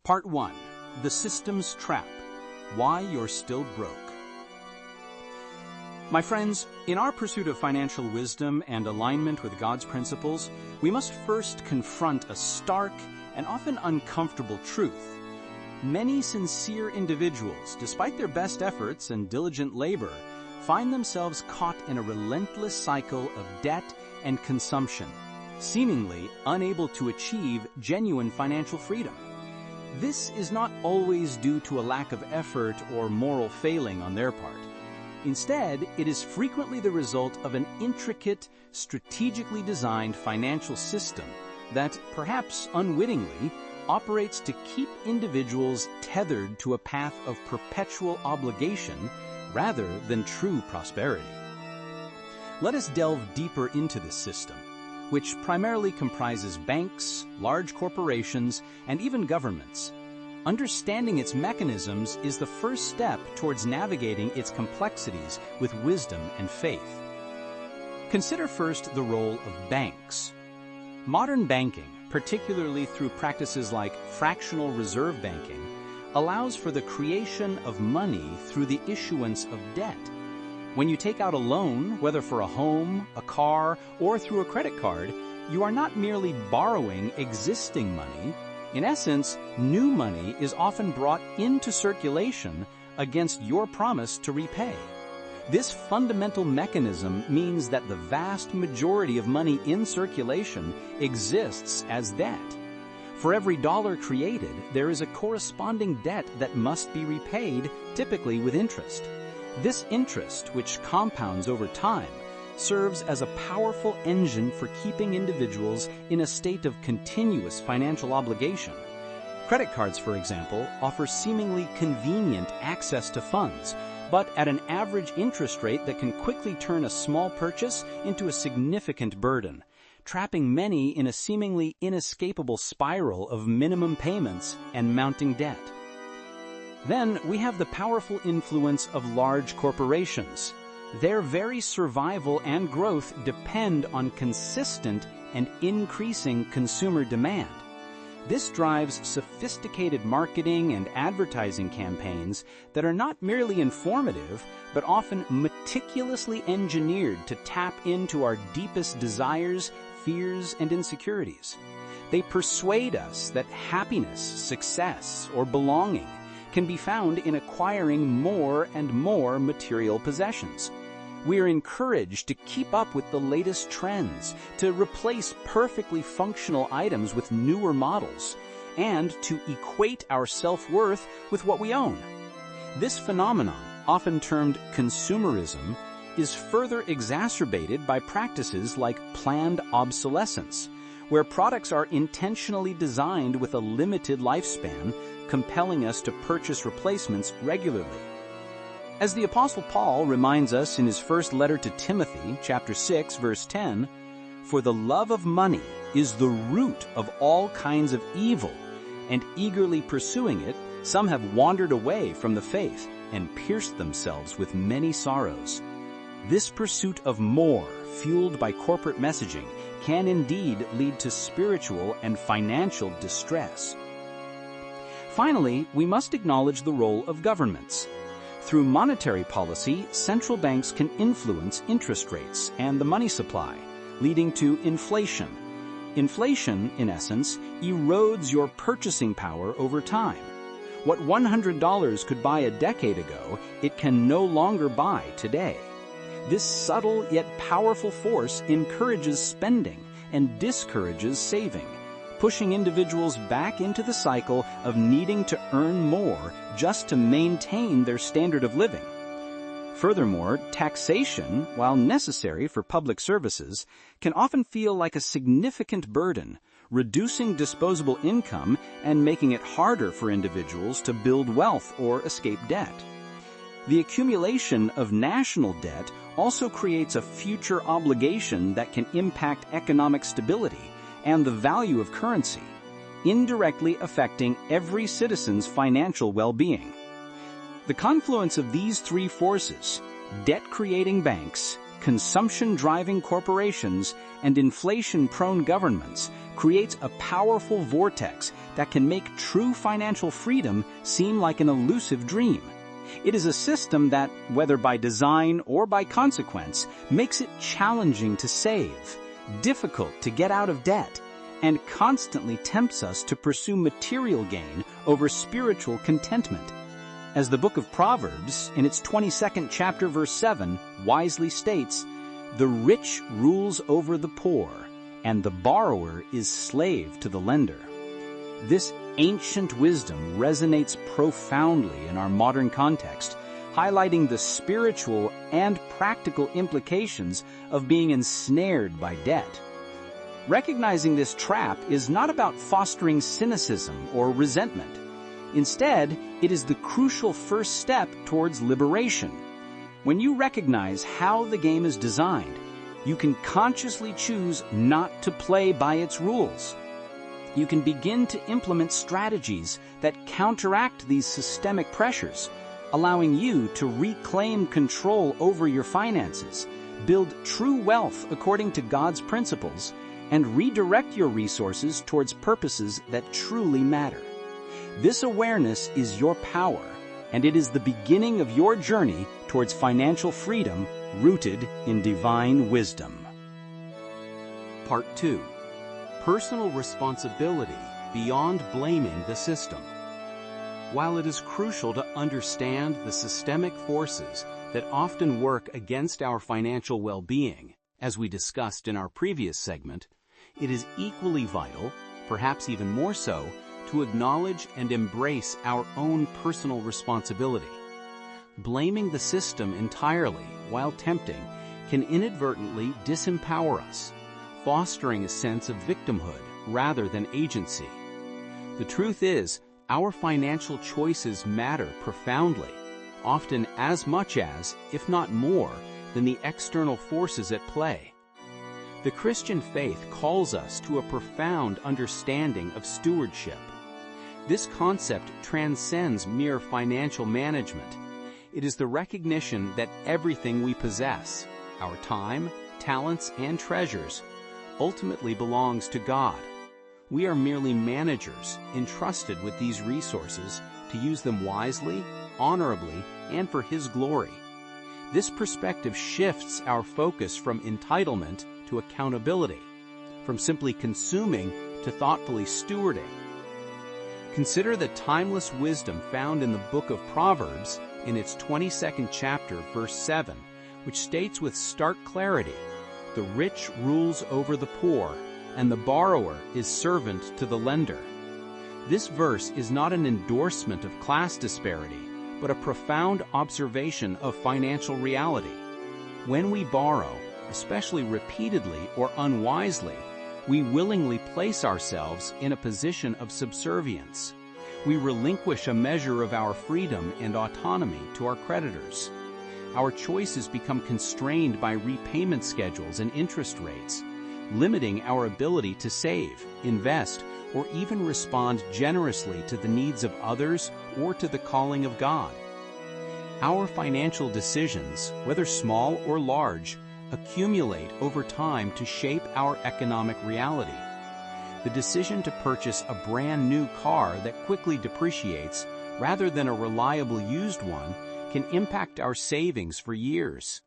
Part 1. The System's Trap. Why You're Still Broke. My friends, in our pursuit of financial wisdom and alignment with God's principles, we must first confront a stark and often uncomfortable truth. Many sincere individuals, despite their best efforts and diligent labor, find themselves caught in a relentless cycle of debt and consumption, seemingly unable to achieve genuine financial freedom. This is not always due to a lack of effort or moral failing on their part. Instead, it is frequently the result of an intricate, strategically designed financial system that, perhaps unwittingly, operates to keep individuals tethered to a path of perpetual obligation rather than true prosperity. Let us delve deeper into this system, which primarily comprises banks, large corporations, and even governments. Understanding its mechanisms is the first step towards navigating its complexities with wisdom and faith. Consider first the role of banks. Modern banking, particularly through practices like fractional reserve banking, allows for the creation of money through the issuance of debt. When you take out a loan, whether for a home, a car, or through a credit card, you are not merely borrowing existing money. In essence, new money is often brought into circulation against your promise to repay. This fundamental mechanism means that the vast majority of money in circulation exists as debt. For every dollar created, there is a corresponding debt that must be repaid, typically with interest. This interest, which compounds over time, serves as a powerful engine for keeping individuals in a state of continuous financial obligation. Credit cards, for example, offer seemingly convenient access to funds, but at an average interest rate that can quickly turn a small purchase into a significant burden, trapping many in a seemingly inescapable spiral of minimum payments and mounting debt. Then we have the powerful influence of large corporations. Their very survival and growth depend on consistent and increasing consumer demand. This drives sophisticated marketing and advertising campaigns that are not merely informative, but often meticulously engineered to tap into our deepest desires, fears, and insecurities. They persuade us that happiness, success, or belonging can be found in acquiring more and more material possessions. We are encouraged to keep up with the latest trends, to replace perfectly functional items with newer models, and to equate our self-worth with what we own. This phenomenon, often termed consumerism, is further exacerbated by practices like planned obsolescence, where products are intentionally designed with a limited lifespan, compelling us to purchase replacements regularly. As the Apostle Paul reminds us in his first letter to Timothy, chapter 6, verse 10, "For the love of money is the root of all kinds of evil, and eagerly pursuing it, some have wandered away from the faith and pierced themselves with many sorrows." This pursuit of more, fueled by corporate messaging, can indeed lead to spiritual and financial distress. Finally, we must acknowledge the role of governments. Through monetary policy, central banks can influence interest rates and the money supply, leading to inflation. Inflation, in essence, erodes your purchasing power over time. What $100 could buy a decade ago, it can no longer buy today. This subtle yet powerful force encourages spending and discourages saving, pushing individuals back into the cycle of needing to earn more just to maintain their standard of living. Furthermore, taxation, while necessary for public services, can often feel like a significant burden, reducing disposable income and making it harder for individuals to build wealth or escape debt. The accumulation of national debt also creates a future obligation that can impact economic stability and the value of currency, indirectly affecting every citizen's financial well-being. The confluence of these three forces, debt-creating banks, consumption-driving corporations, and inflation-prone governments, creates a powerful vortex that can make true financial freedom seem like an elusive dream. It is a system that, whether by design or by consequence, makes it challenging to save, difficult to get out of debt, and constantly tempts us to pursue material gain over spiritual contentment. As the book of Proverbs, in its 22nd chapter, verse 7, wisely states, "The rich rules over the poor, and the borrower is slave to the lender." This ancient wisdom resonates profoundly in our modern context, highlighting the spiritual and practical implications of being ensnared by debt. Recognizing this trap is not about fostering cynicism or resentment. Instead, it is the crucial first step towards liberation. When you recognize how the game is designed, you can consciously choose not to play by its rules. You can begin to implement strategies that counteract these systemic pressures, allowing you to reclaim control over your finances, build true wealth according to God's principles, and redirect your resources towards purposes that truly matter. This awareness is your power, and it is the beginning of your journey towards financial freedom rooted in divine wisdom. Part 2. Personal responsibility beyond blaming the system. While it is crucial to understand the systemic forces that often work against our financial well-being, as we discussed in our previous segment, it is equally vital, perhaps even more so, to acknowledge and embrace our own personal responsibility. Blaming the system entirely, while tempting, can inadvertently disempower us, fostering a sense of victimhood rather than agency. The truth is, our financial choices matter profoundly, often as much as, if not more, than the external forces at play. The Christian faith calls us to a profound understanding of stewardship. This concept transcends mere financial management. It is the recognition that everything we possess, our time, talents, and treasures, ultimately belongs to God. We are merely managers, entrusted with these resources to use them wisely, honorably, and for His glory. This perspective shifts our focus from entitlement to accountability, from simply consuming to thoughtfully stewarding. Consider the timeless wisdom found in the book of Proverbs in its 22nd chapter, verse 7, which states with stark clarity, "The rich rules over the poor, and the borrower is servant to the lender." This verse is not an endorsement of class disparity, but a profound observation of financial reality. When we borrow, especially repeatedly or unwisely, we willingly place ourselves in a position of subservience. We relinquish a measure of our freedom and autonomy to our creditors. Our choices become constrained by repayment schedules and interest rates, limiting our ability to save, invest, or even respond generously to the needs of others or to the calling of God. Our financial decisions, whether small or large, accumulate over time to shape our economic reality. The decision to purchase a brand new car that quickly depreciates rather than a reliable used one can impact our savings for years.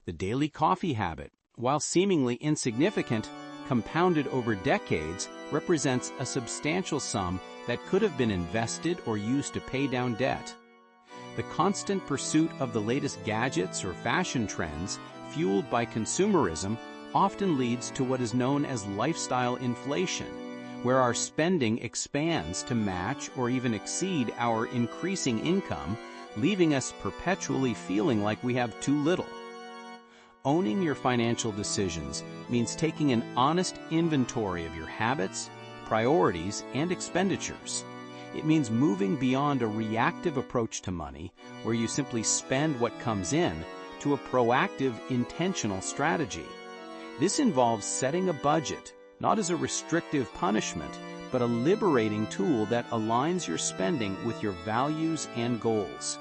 The daily coffee habit, while seemingly insignificant, compounded over decades, represents a substantial sum that could have been invested or used to pay down debt. The constant pursuit of the latest gadgets or fashion trends, fueled by consumerism, often leads to what is known as lifestyle inflation, where our spending expands to match or even exceed our increasing income, leaving us perpetually feeling like we have too little. Owning your financial decisions means taking an honest inventory of your habits, priorities, and expenditures. It means moving beyond a reactive approach to money, where you simply spend what comes in, to a proactive, intentional strategy. This involves setting a budget, not as a restrictive punishment, but a liberating tool that aligns your spending with your values and goals.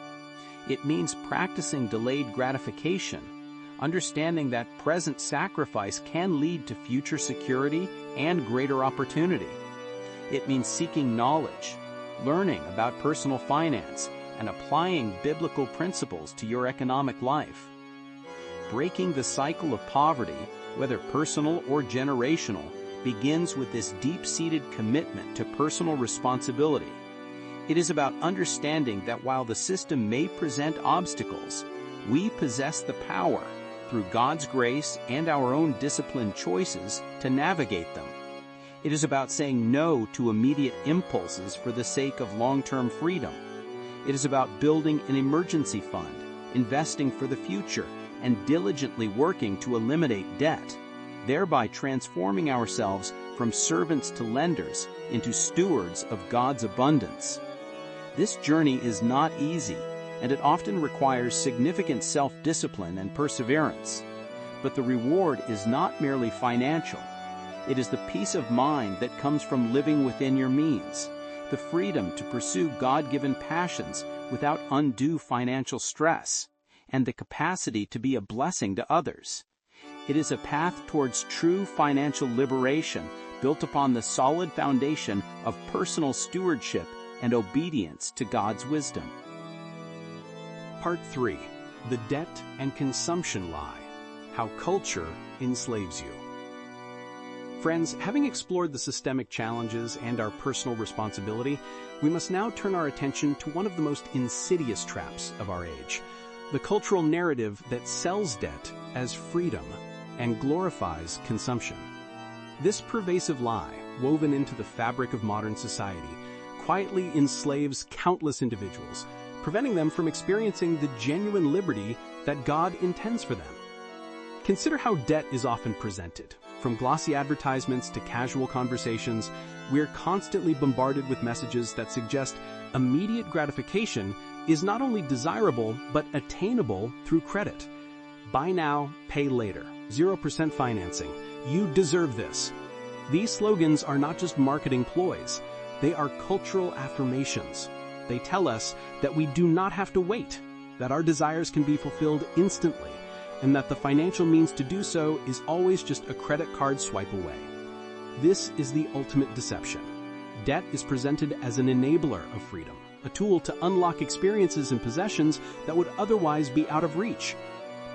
It means practicing delayed gratification, understanding that present sacrifice can lead to future security and greater opportunity. It means seeking knowledge, learning about personal finance, and applying biblical principles to your economic life. Breaking the cycle of poverty, whether personal or generational, begins with this deep-seated commitment to personal responsibility. It is about understanding that while the system may present obstacles, we possess the power, through God's grace and our own disciplined choices, to navigate them. It is about saying no to immediate impulses for the sake of long-term freedom. It is about building an emergency fund, investing for the future, and diligently working to eliminate debt, thereby transforming ourselves from servants to lenders into stewards of God's abundance. This journey is not easy, and it often requires significant self-discipline and perseverance. But the reward is not merely financial. It is the peace of mind that comes from living within your means, the freedom to pursue God-given passions without undue financial stress, and the capacity to be a blessing to others. It is a path towards true financial liberation built upon the solid foundation of personal stewardship and obedience to God's wisdom. Part 3. The Debt and Consumption Lie. How Culture Enslaves You. Friends, having explored the systemic challenges and our personal responsibility, we must now turn our attention to one of the most insidious traps of our age, the cultural narrative that sells debt as freedom and glorifies consumption. This pervasive lie, woven into the fabric of modern society, quietly enslaves countless individuals, preventing them from experiencing the genuine liberty that God intends for them. Consider how debt is often presented. From glossy advertisements to casual conversations, we are constantly bombarded with messages that suggest immediate gratification is not only desirable but attainable through credit. Buy now, pay later, 0% financing, you deserve this. These slogans are not just marketing ploys, they are cultural affirmations. They tell us that we do not have to wait, that our desires can be fulfilled instantly, and that the financial means to do so is always just a credit card swipe away. This is the ultimate deception. Debt is presented as an enabler of freedom, a tool to unlock experiences and possessions that would otherwise be out of reach.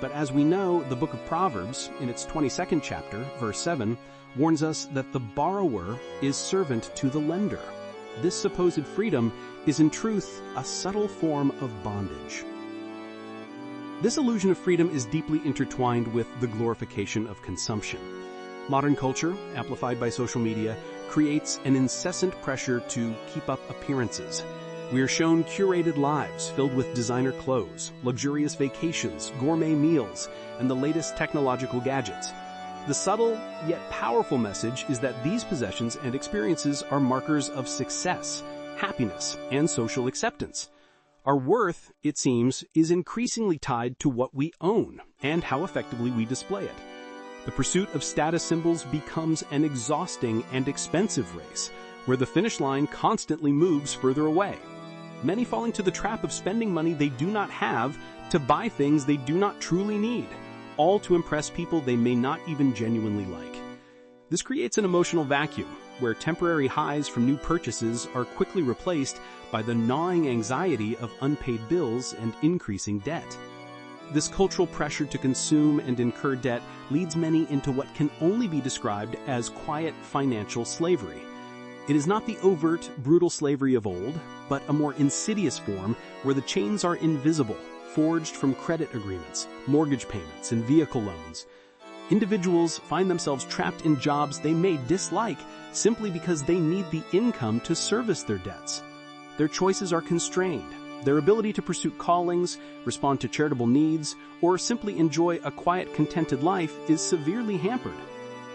But as we know, the book of Proverbs, in its 22nd chapter, verse 7, warns us that the borrower is servant to the lender. This supposed freedom is in truth a subtle form of bondage. This illusion of freedom is deeply intertwined with the glorification of consumption. Modern culture, amplified by social media, creates an incessant pressure to keep up appearances. We are shown curated lives filled with designer clothes, luxurious vacations, gourmet meals, and the latest technological gadgets. The subtle yet powerful message is that these possessions and experiences are markers of success, happiness, and social acceptance. Our worth, it seems, is increasingly tied to what we own and how effectively we display it. The pursuit of status symbols becomes an exhausting and expensive race, where the finish line constantly moves further away. Many fall into the trap of spending money they do not have to buy things they do not truly need, all to impress people they may not even genuinely like. This creates an emotional vacuum, where temporary highs from new purchases are quickly replaced by the gnawing anxiety of unpaid bills and increasing debt. This cultural pressure to consume and incur debt leads many into what can only be described as quiet financial slavery. It is not the overt, brutal slavery of old, but a more insidious form where the chains are invisible, forged from credit agreements, mortgage payments, and vehicle loans. Individuals find themselves trapped in jobs they may dislike simply because they need the income to service their debts. Their choices are constrained. Their ability to pursue callings, respond to charitable needs, or simply enjoy a quiet, contented life is severely hampered.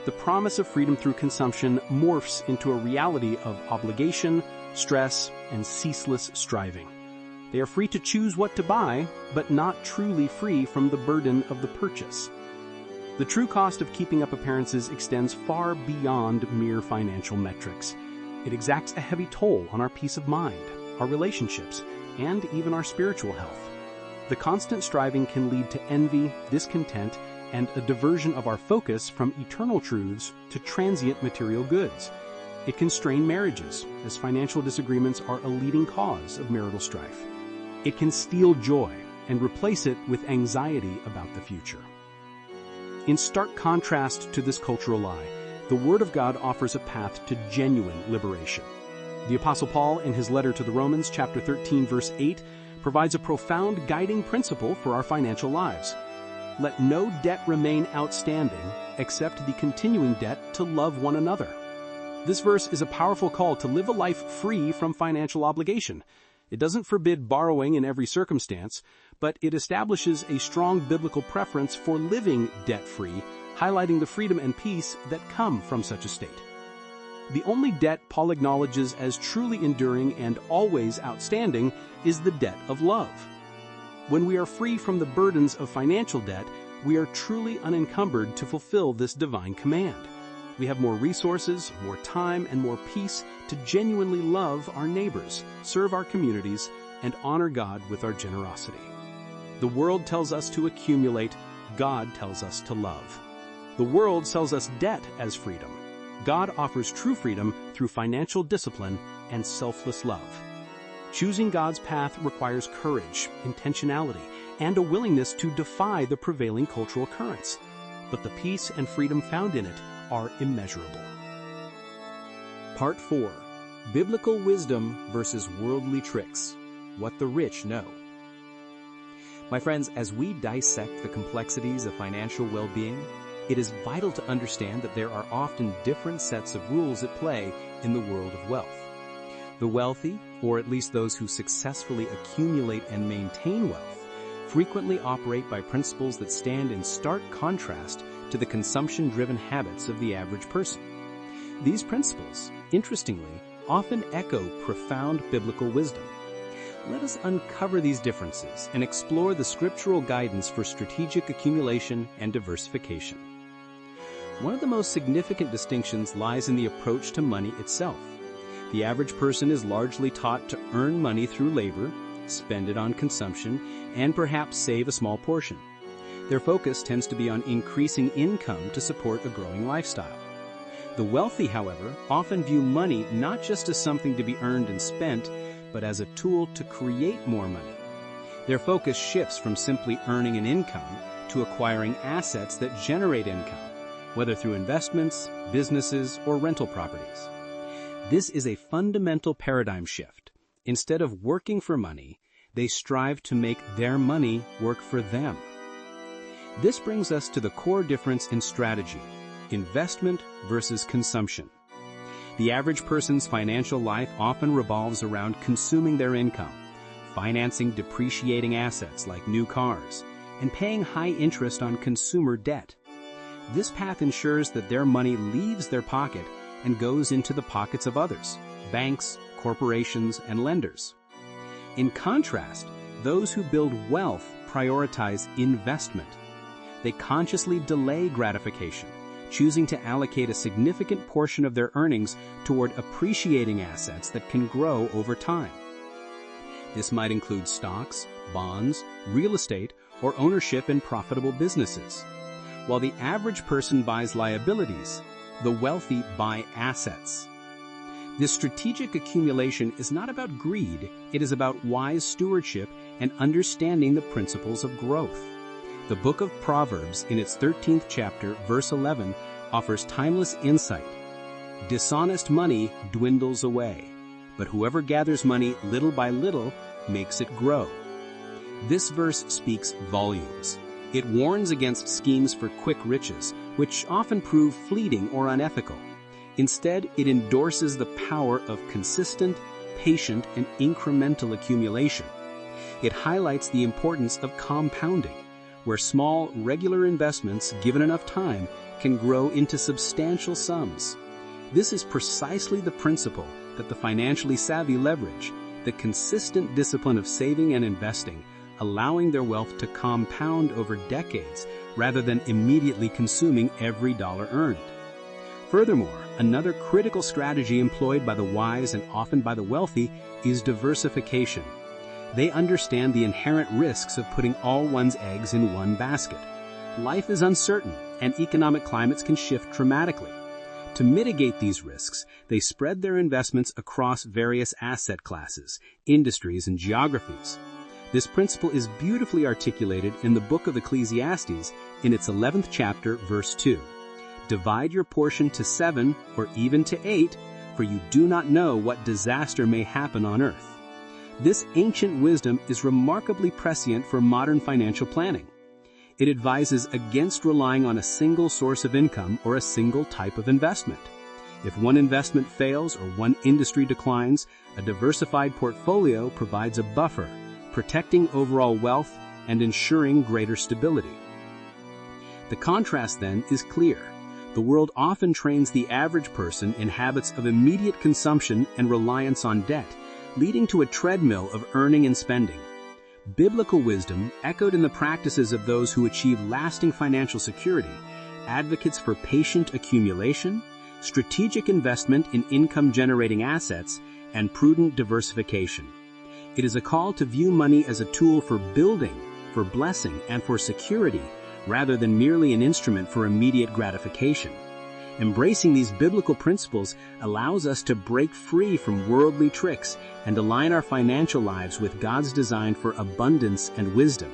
The promise of freedom through consumption morphs into a reality of obligation, stress, and ceaseless striving. They are free to choose what to buy, but not truly free from the burden of the purchase. The true cost of keeping up appearances extends far beyond mere financial metrics. It exacts a heavy toll on our peace of mind, our relationships, and even our spiritual health. The constant striving can lead to envy, discontent, and a diversion of our focus from eternal truths to transient material goods. It can strain marriages, as financial disagreements are a leading cause of marital strife. It can steal joy and replace it with anxiety about the future. In stark contrast to this cultural lie, the Word of God offers a path to genuine liberation. The Apostle Paul, in his letter to the Romans, chapter 13, verse 8, provides a profound guiding principle for our financial lives. Let no debt remain outstanding except the continuing debt to love one another. This verse is a powerful call to live a life free from financial obligation. It doesn't forbid borrowing in every circumstance, but it establishes a strong biblical preference for living debt-free, highlighting the freedom and peace that come from such a state. The only debt Paul acknowledges as truly enduring and always outstanding is the debt of love. When we are free from the burdens of financial debt, we are truly unencumbered to fulfill this divine command. We have more resources, more time, and more peace to genuinely love our neighbors, serve our communities, and honor God with our generosity. The world tells us to accumulate. God tells us to love. The world sells us debt as freedom. God offers true freedom through financial discipline and selfless love. Choosing God's path requires courage, intentionality, and a willingness to defy the prevailing cultural currents. But the peace and freedom found in it are immeasurable. Part 4. Biblical Wisdom versus Worldly Tricks. What the Rich Know. My friends, as we dissect the complexities of financial well-being, it is vital to understand that there are often different sets of rules at play in the world of wealth. The wealthy, or at least those who successfully accumulate and maintain wealth, frequently operate by principles that stand in stark contrast to the consumption-driven habits of the average person. These principles, interestingly, often echo profound biblical wisdom. Let us uncover these differences and explore the scriptural guidance for strategic accumulation and diversification. One of the most significant distinctions lies in the approach to money itself. The average person is largely taught to earn money through labor, spend it on consumption, and perhaps save a small portion. Their focus tends to be on increasing income to support a growing lifestyle. The wealthy, however, often view money not just as something to be earned and spent, but as a tool to create more money. Their focus shifts from simply earning an income to acquiring assets that generate income, whether through investments, businesses, or rental properties. This is a fundamental paradigm shift. Instead of working for money, they strive to make their money work for them. This brings us to the core difference in strategy: investment versus consumption. The average person's financial life often revolves around consuming their income, financing depreciating assets like new cars, and paying high interest on consumer debt. This path ensures that their money leaves their pocket and goes into the pockets of others, banks, corporations, and lenders. In contrast, those who build wealth prioritize investment. They consciously delay gratification, choosing to allocate a significant portion of their earnings toward appreciating assets that can grow over time. This might include stocks, bonds, real estate, or ownership in profitable businesses. While the average person buys liabilities, the wealthy buy assets. This strategic accumulation is not about greed, it is about wise stewardship and understanding the principles of growth. The book of Proverbs, in its 13th chapter, verse 11, offers timeless insight. Dishonest money dwindles away, but whoever gathers money little by little makes it grow. This verse speaks volumes. It warns against schemes for quick riches, which often prove fleeting or unethical. Instead, it endorses the power of consistent, patient, and incremental accumulation. It highlights the importance of compounding, where small, regular investments, given enough time, can grow into substantial sums. This is precisely the principle that the financially savvy leverage, the consistent discipline of saving and investing, allowing their wealth to compound over decades rather than immediately consuming every dollar earned. Furthermore, another critical strategy employed by the wise and often by the wealthy is diversification. They understand the inherent risks of putting all one's eggs in one basket. Life is uncertain, and economic climates can shift dramatically. To mitigate these risks, they spread their investments across various asset classes, industries, and geographies. This principle is beautifully articulated in the book of Ecclesiastes in its 11th chapter, verse 2. Divide your portion to 7 or even to 8, for you do not know what disaster may happen on earth. This ancient wisdom is remarkably prescient for modern financial planning. It advises against relying on a single source of income or a single type of investment. If one investment fails or one industry declines, a diversified portfolio provides a buffer, protecting overall wealth and ensuring greater stability. The contrast, then, is clear. The world often trains the average person in habits of immediate consumption and reliance on debt, leading to a treadmill of earning and spending. Biblical wisdom, echoed in the practices of those who achieve lasting financial security, advocates for patient accumulation, strategic investment in income-generating assets, and prudent diversification. It is a call to view money as a tool for building, for blessing, and for security, rather than merely an instrument for immediate gratification. Embracing these biblical principles allows us to break free from worldly tricks and align our financial lives with God's design for abundance and wisdom.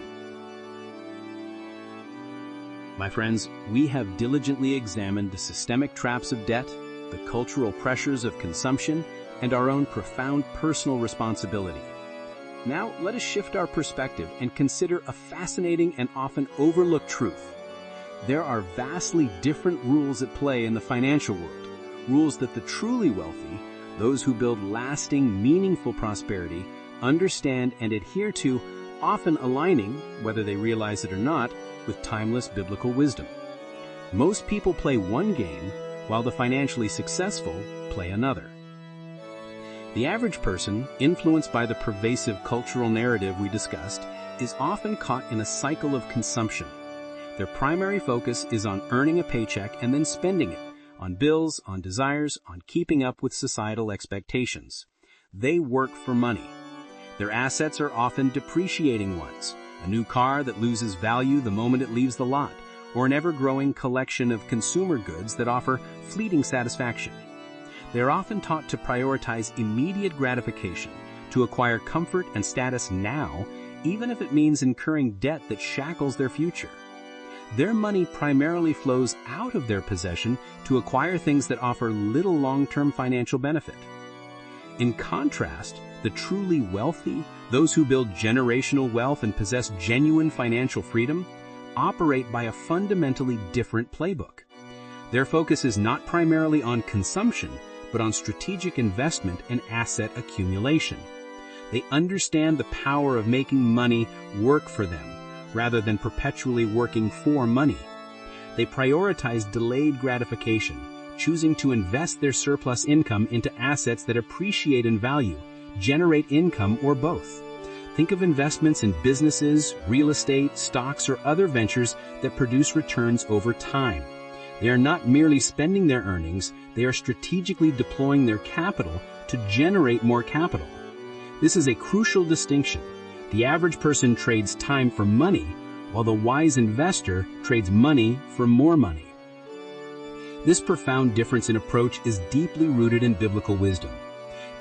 My friends, we have diligently examined the systemic traps of debt, the cultural pressures of consumption, and our own profound personal responsibility. Now, let us shift our perspective and consider a fascinating and often overlooked truth. There are vastly different rules at play in the financial world, rules that the truly wealthy, those who build lasting, meaningful prosperity, understand and adhere to, often aligning, whether they realize it or not, with timeless biblical wisdom. Most people play one game, while the financially successful play another. The average person, influenced by the pervasive cultural narrative we discussed, is often caught in a cycle of consumption. Their primary focus is on earning a paycheck and then spending it, on bills, on desires, on keeping up with societal expectations. They work for money. Their assets are often depreciating ones, a new car that loses value the moment it leaves the lot, or an ever-growing collection of consumer goods that offer fleeting satisfaction. They are often taught to prioritize immediate gratification, to acquire comfort and status now, even if it means incurring debt that shackles their future. Their money primarily flows out of their possession to acquire things that offer little long-term financial benefit. In contrast, the truly wealthy, those who build generational wealth and possess genuine financial freedom, operate by a fundamentally different playbook. Their focus is not primarily on consumption, but on strategic investment and asset accumulation. They understand the power of making money work for them, rather than perpetually working for money. They prioritize delayed gratification, choosing to invest their surplus income into assets that appreciate in value, generate income, or both. Think of investments in businesses, real estate, stocks, or other ventures that produce returns over time. They are not merely spending their earnings, they are strategically deploying their capital to generate more capital. This is a crucial distinction. The average person trades time for money, while the wise investor trades money for more money. This profound difference in approach is deeply rooted in biblical wisdom.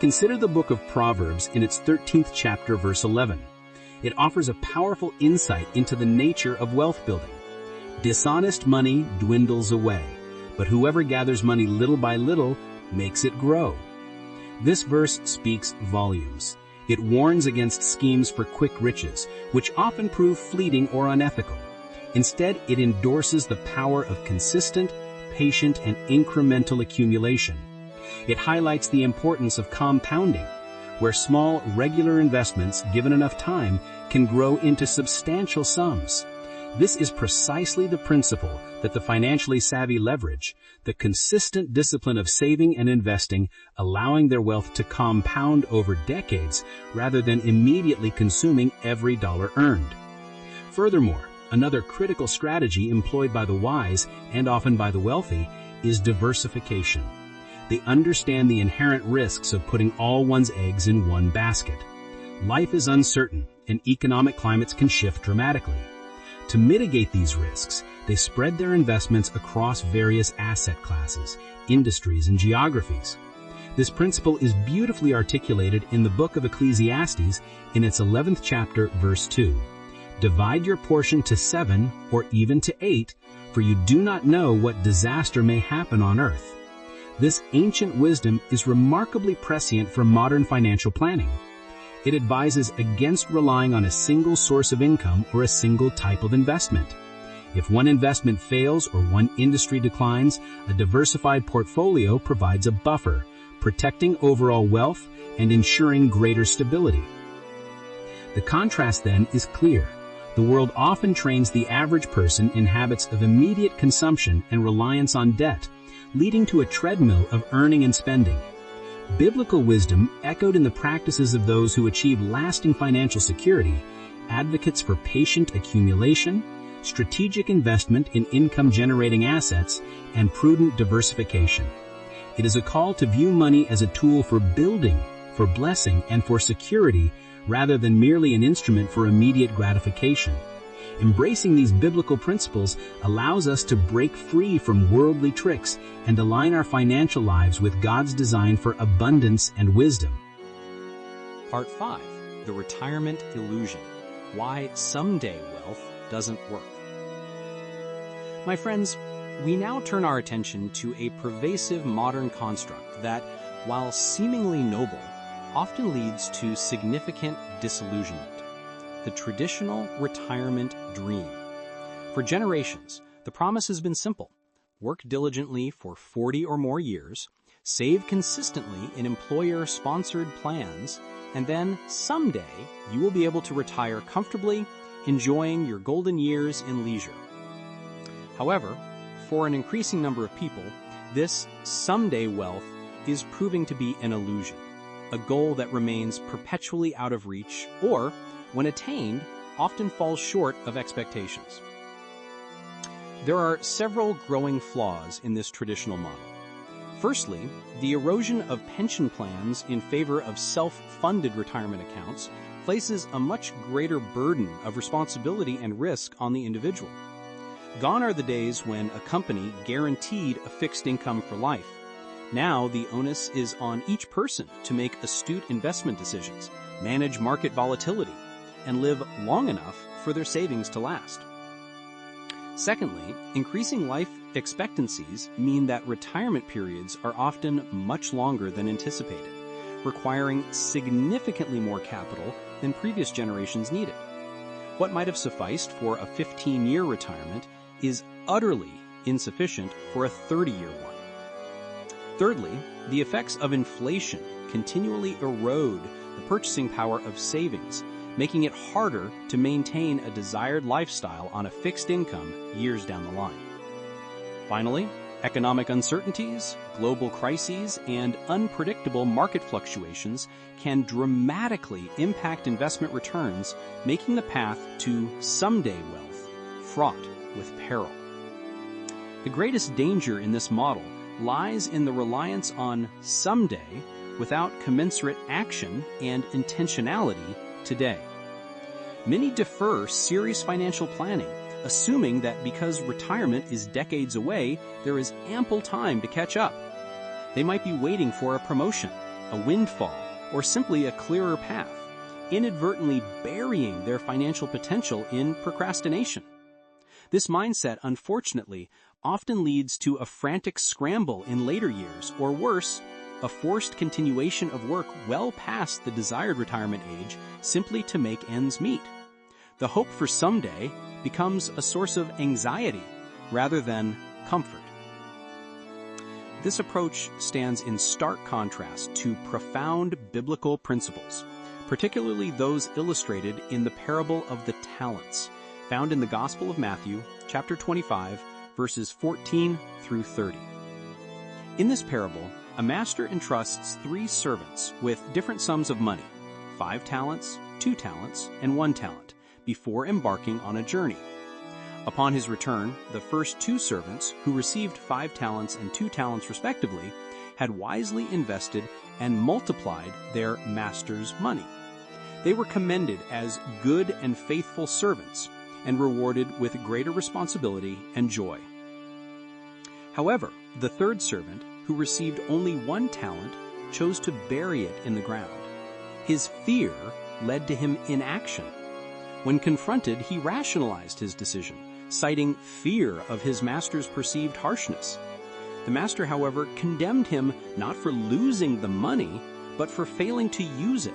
Consider the book of Proverbs in its 13th chapter, verse 11. It offers a powerful insight into the nature of wealth building. Dishonest money dwindles away, but whoever gathers money little by little makes it grow. This verse speaks volumes. It warns against schemes for quick riches, which often prove fleeting or unethical. Instead, it endorses the power of consistent, patient, and incremental accumulation. It highlights the importance of compounding, where small, regular investments, given enough time, can grow into substantial sums. This is precisely the principle that the financially savvy leverage, the consistent discipline of saving and investing, allowing their wealth to compound over decades rather than immediately consuming every dollar earned. Furthermore, another critical strategy employed by the wise and often by the wealthy is diversification. They understand the inherent risks of putting all one's eggs in one basket. Life is uncertain, and economic climates can shift dramatically. To mitigate these risks, they spread their investments across various asset classes, industries, and geographies. This principle is beautifully articulated in the book of Ecclesiastes in its 11th chapter, verse 2. Divide your portion to 7 or even to 8, for you do not know what disaster may happen on earth. This ancient wisdom is remarkably prescient for modern financial planning. It advises against relying on a single source of income or a single type of investment. If one investment fails or one industry declines, a diversified portfolio provides a buffer, protecting overall wealth and ensuring greater stability. The contrast then is clear. The world often trains the average person in habits of immediate consumption and reliance on debt, leading to a treadmill of earning and spending. Biblical wisdom, echoed in the practices of those who achieve lasting financial security, advocates for patient accumulation, strategic investment in income-generating assets, and prudent diversification. It is a call to view money as a tool for building, for blessing, and for security, rather than merely an instrument for immediate gratification. Embracing these biblical principles allows us to break free from worldly tricks and align our financial lives with God's design for abundance and wisdom. Part 5. The Retirement Illusion. Why Someday Wealth Doesn't Work. My friends, we now turn our attention to a pervasive modern construct that, while seemingly noble, often leads to significant disillusionment: the traditional retirement dream. For generations, the promise has been simple: work diligently for 40 or more years, save consistently in employer-sponsored plans, and then someday you will be able to retire comfortably, enjoying your golden years in leisure. However, for an increasing number of people, this someday wealth is proving to be an illusion, a goal that remains perpetually out of reach or, when attained, often falls short of expectations. There are several growing flaws in this traditional model. Firstly, the erosion of pension plans in favor of self-funded retirement accounts places a much greater burden of responsibility and risk on the individual. Gone are the days when a company guaranteed a fixed income for life. Now the onus is on each person to make astute investment decisions, manage market volatility, and live long enough for their savings to last. Secondly, increasing life expectancies mean that retirement periods are often much longer than anticipated, requiring significantly more capital than previous generations needed. What might have sufficed for a 15-year retirement is utterly insufficient for a 30-year one. Thirdly, the effects of inflation continually erode the purchasing power of savings, making it harder to maintain a desired lifestyle on a fixed income years down the line. Finally, economic uncertainties, global crises, and unpredictable market fluctuations can dramatically impact investment returns, making the path to someday wealth fraught with peril. The greatest danger in this model lies in the reliance on someday without commensurate action and intentionality today. Many defer serious financial planning, assuming that because retirement is decades away, there is ample time to catch up. They might be waiting for a promotion, a windfall, or simply a clearer path, inadvertently burying their financial potential in procrastination. This mindset, unfortunately, often leads to a frantic scramble in later years, or worse, a forced continuation of work well past the desired retirement age simply to make ends meet. The hope for someday becomes a source of anxiety rather than comfort. This approach stands in stark contrast to profound biblical principles, particularly those illustrated in the parable of the talents, found in the Gospel of Matthew, chapter 25, verses 14 through 30. In this parable, a master entrusts 3 servants with different sums of money, 5 talents, 2 talents, and 1 talent, before embarking on a journey. Upon his return, the first 2 servants, who received 5 talents and 2 talents respectively, had wisely invested and multiplied their master's money. They were commended as good and faithful servants, and rewarded with greater responsibility and joy. However, the third servant, who received only 1 talent, chose to bury it in the ground. His fear led to him inaction. When confronted, he rationalized his decision, citing fear of his master's perceived harshness. The master, however, condemned him not for losing the money, but for failing to use it,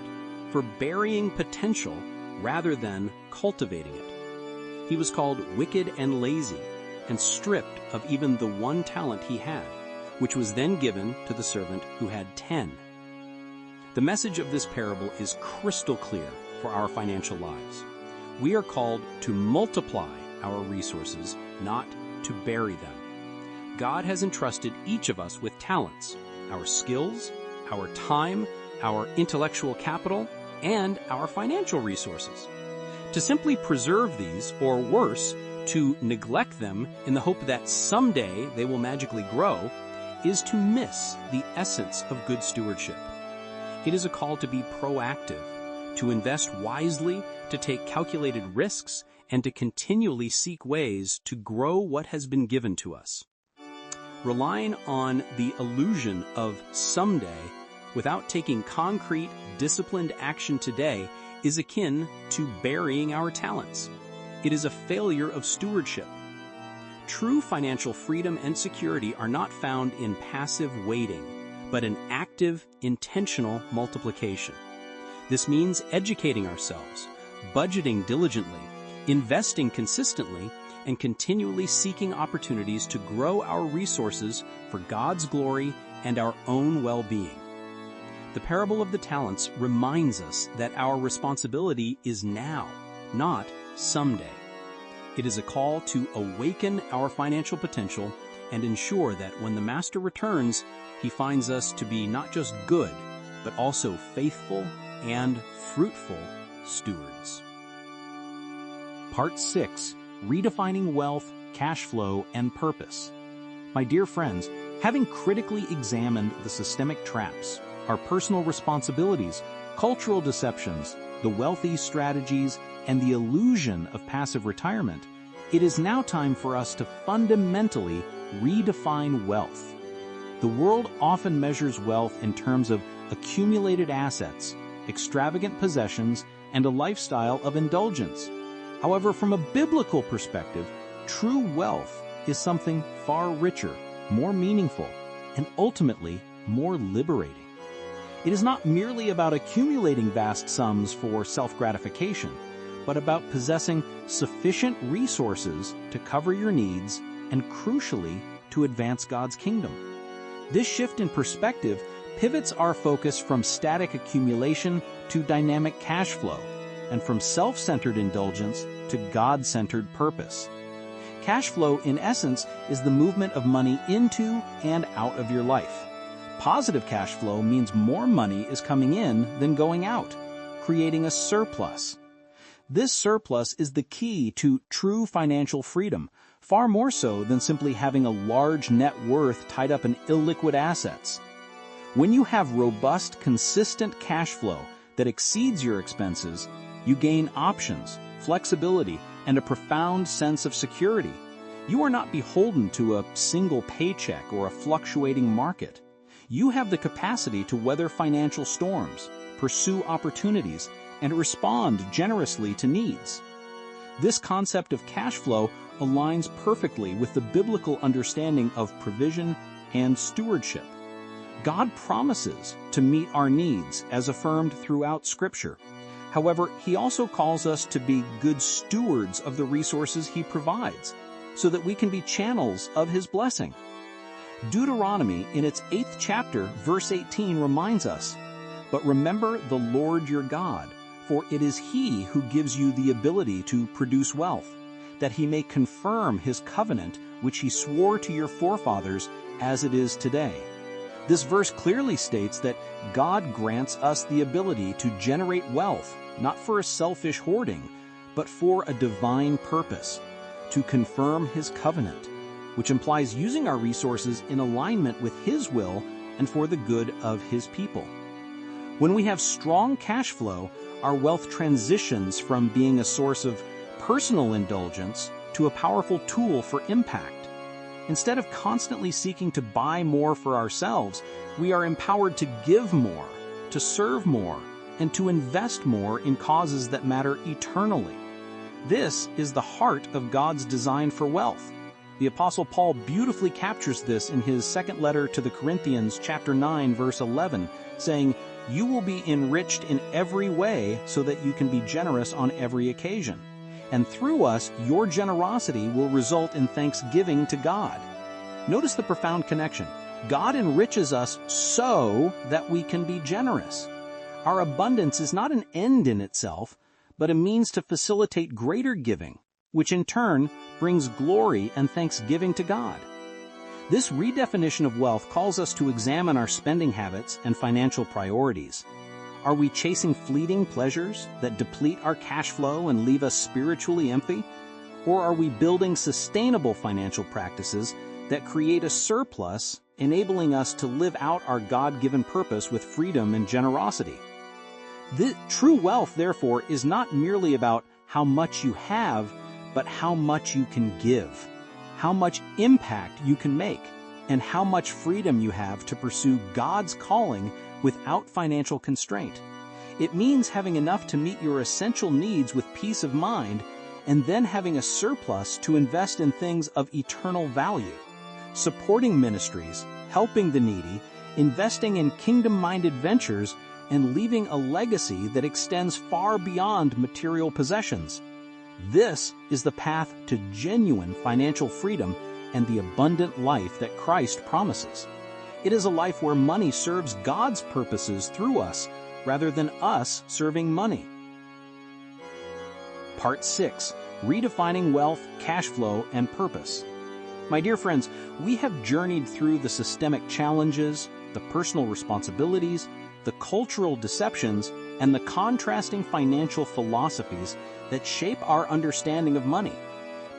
for burying potential rather than cultivating it. He was called wicked and lazy, and stripped of even the 1 talent he had, which was then given to the servant who had 10. The message of this parable is crystal clear for our financial lives. We are called to multiply our resources, not to bury them. God has entrusted each of us with talents, our skills, our time, our intellectual capital, and our financial resources. To simply preserve these, or worse, to neglect them in the hope that someday they will magically grow, is to miss the essence of good stewardship. It is a call to be proactive, to invest wisely, to take calculated risks, and to continually seek ways to grow what has been given to us. Relying on the illusion of someday without taking concrete, disciplined action today is akin to burying our talents. It is a failure of stewardship. True financial freedom and security are not found in passive waiting, but in active, intentional multiplication. This means educating ourselves, budgeting diligently, investing consistently, and continually seeking opportunities to grow our resources for God's glory and our own well-being. The parable of the talents reminds us that our responsibility is now, not someday. It is a call to awaken our financial potential and ensure that when the Master returns, he finds us to be not just good, but also faithful and fruitful stewards. Part 6. Redefining Wealth, Cash Flow, and Purpose. My dear friends, having critically examined the systemic traps, our personal responsibilities, cultural deceptions, the wealthy strategies, and the illusion of passive retirement, it is now time for us to fundamentally redefine wealth. The world often measures wealth in terms of accumulated assets, extravagant possessions, and a lifestyle of indulgence. However, from a biblical perspective, true wealth is something far richer, more meaningful, and ultimately more liberating. It is not merely about accumulating vast sums for self-gratification, but about possessing sufficient resources to cover your needs and, crucially, to advance God's kingdom. This shift in perspective pivots our focus from static accumulation to dynamic cash flow, and from self-centered indulgence to God-centered purpose. Cash flow, in essence, is the movement of money into and out of your life. Positive cash flow means more money is coming in than going out, creating a surplus. This surplus is the key to true financial freedom, far more so than simply having a large net worth tied up in illiquid assets. When you have robust, consistent cash flow that exceeds your expenses, you gain options, flexibility, and a profound sense of security. You are not beholden to a single paycheck or a fluctuating market. You have the capacity to weather financial storms, pursue opportunities, and respond generously to needs. This concept of cash flow aligns perfectly with the biblical understanding of provision and stewardship. God promises to meet our needs as affirmed throughout Scripture. However, he also calls us to be good stewards of the resources he provides, so that we can be channels of his blessing. Deuteronomy, in its 8th chapter, verse 18, reminds us, "But remember the Lord your God, for it is he who gives you the ability to produce wealth, that he may confirm his covenant which he swore to your forefathers as it is today." This verse clearly states that God grants us the ability to generate wealth, not for a selfish hoarding, but for a divine purpose, to confirm his covenant, which implies using our resources in alignment with his will and for the good of his people. When we have strong cash flow, our wealth transitions from being a source of personal indulgence to a powerful tool for impact. Instead of constantly seeking to buy more for ourselves, we are empowered to give more, to serve more, and to invest more in causes that matter eternally. This is the heart of God's design for wealth. The Apostle Paul beautifully captures this in his second letter to the Corinthians, chapter 9, verse 11, saying, "You will be enriched in every way so that you can be generous on every occasion. And through us, your generosity will result in thanksgiving to God." Notice the profound connection. God enriches us so that we can be generous. Our abundance is not an end in itself, but a means to facilitate greater giving, which in turn brings glory and thanksgiving to God. This redefinition of wealth calls us to examine our spending habits and financial priorities. Are we chasing fleeting pleasures that deplete our cash flow and leave us spiritually empty? Or are we building sustainable financial practices that create a surplus, enabling us to live out our God-given purpose with freedom and generosity? True wealth, therefore, is not merely about how much you have, but how much you can give, how much impact you can make, and how much freedom you have to pursue God's calling without financial constraint. It means having enough to meet your essential needs with peace of mind, and then having a surplus to invest in things of eternal value, supporting ministries, helping the needy, investing in kingdom-minded ventures, and leaving a legacy that extends far beyond material possessions. This is the path to genuine financial freedom and the abundant life that Christ promises. It is a life where money serves God's purposes through us, rather than us serving money. Part 6. Redefining Wealth, Cash Flow, and Purpose. My dear friends, we have journeyed through the systemic challenges, the personal responsibilities, the cultural deceptions, and the contrasting financial philosophies that shape our understanding of money.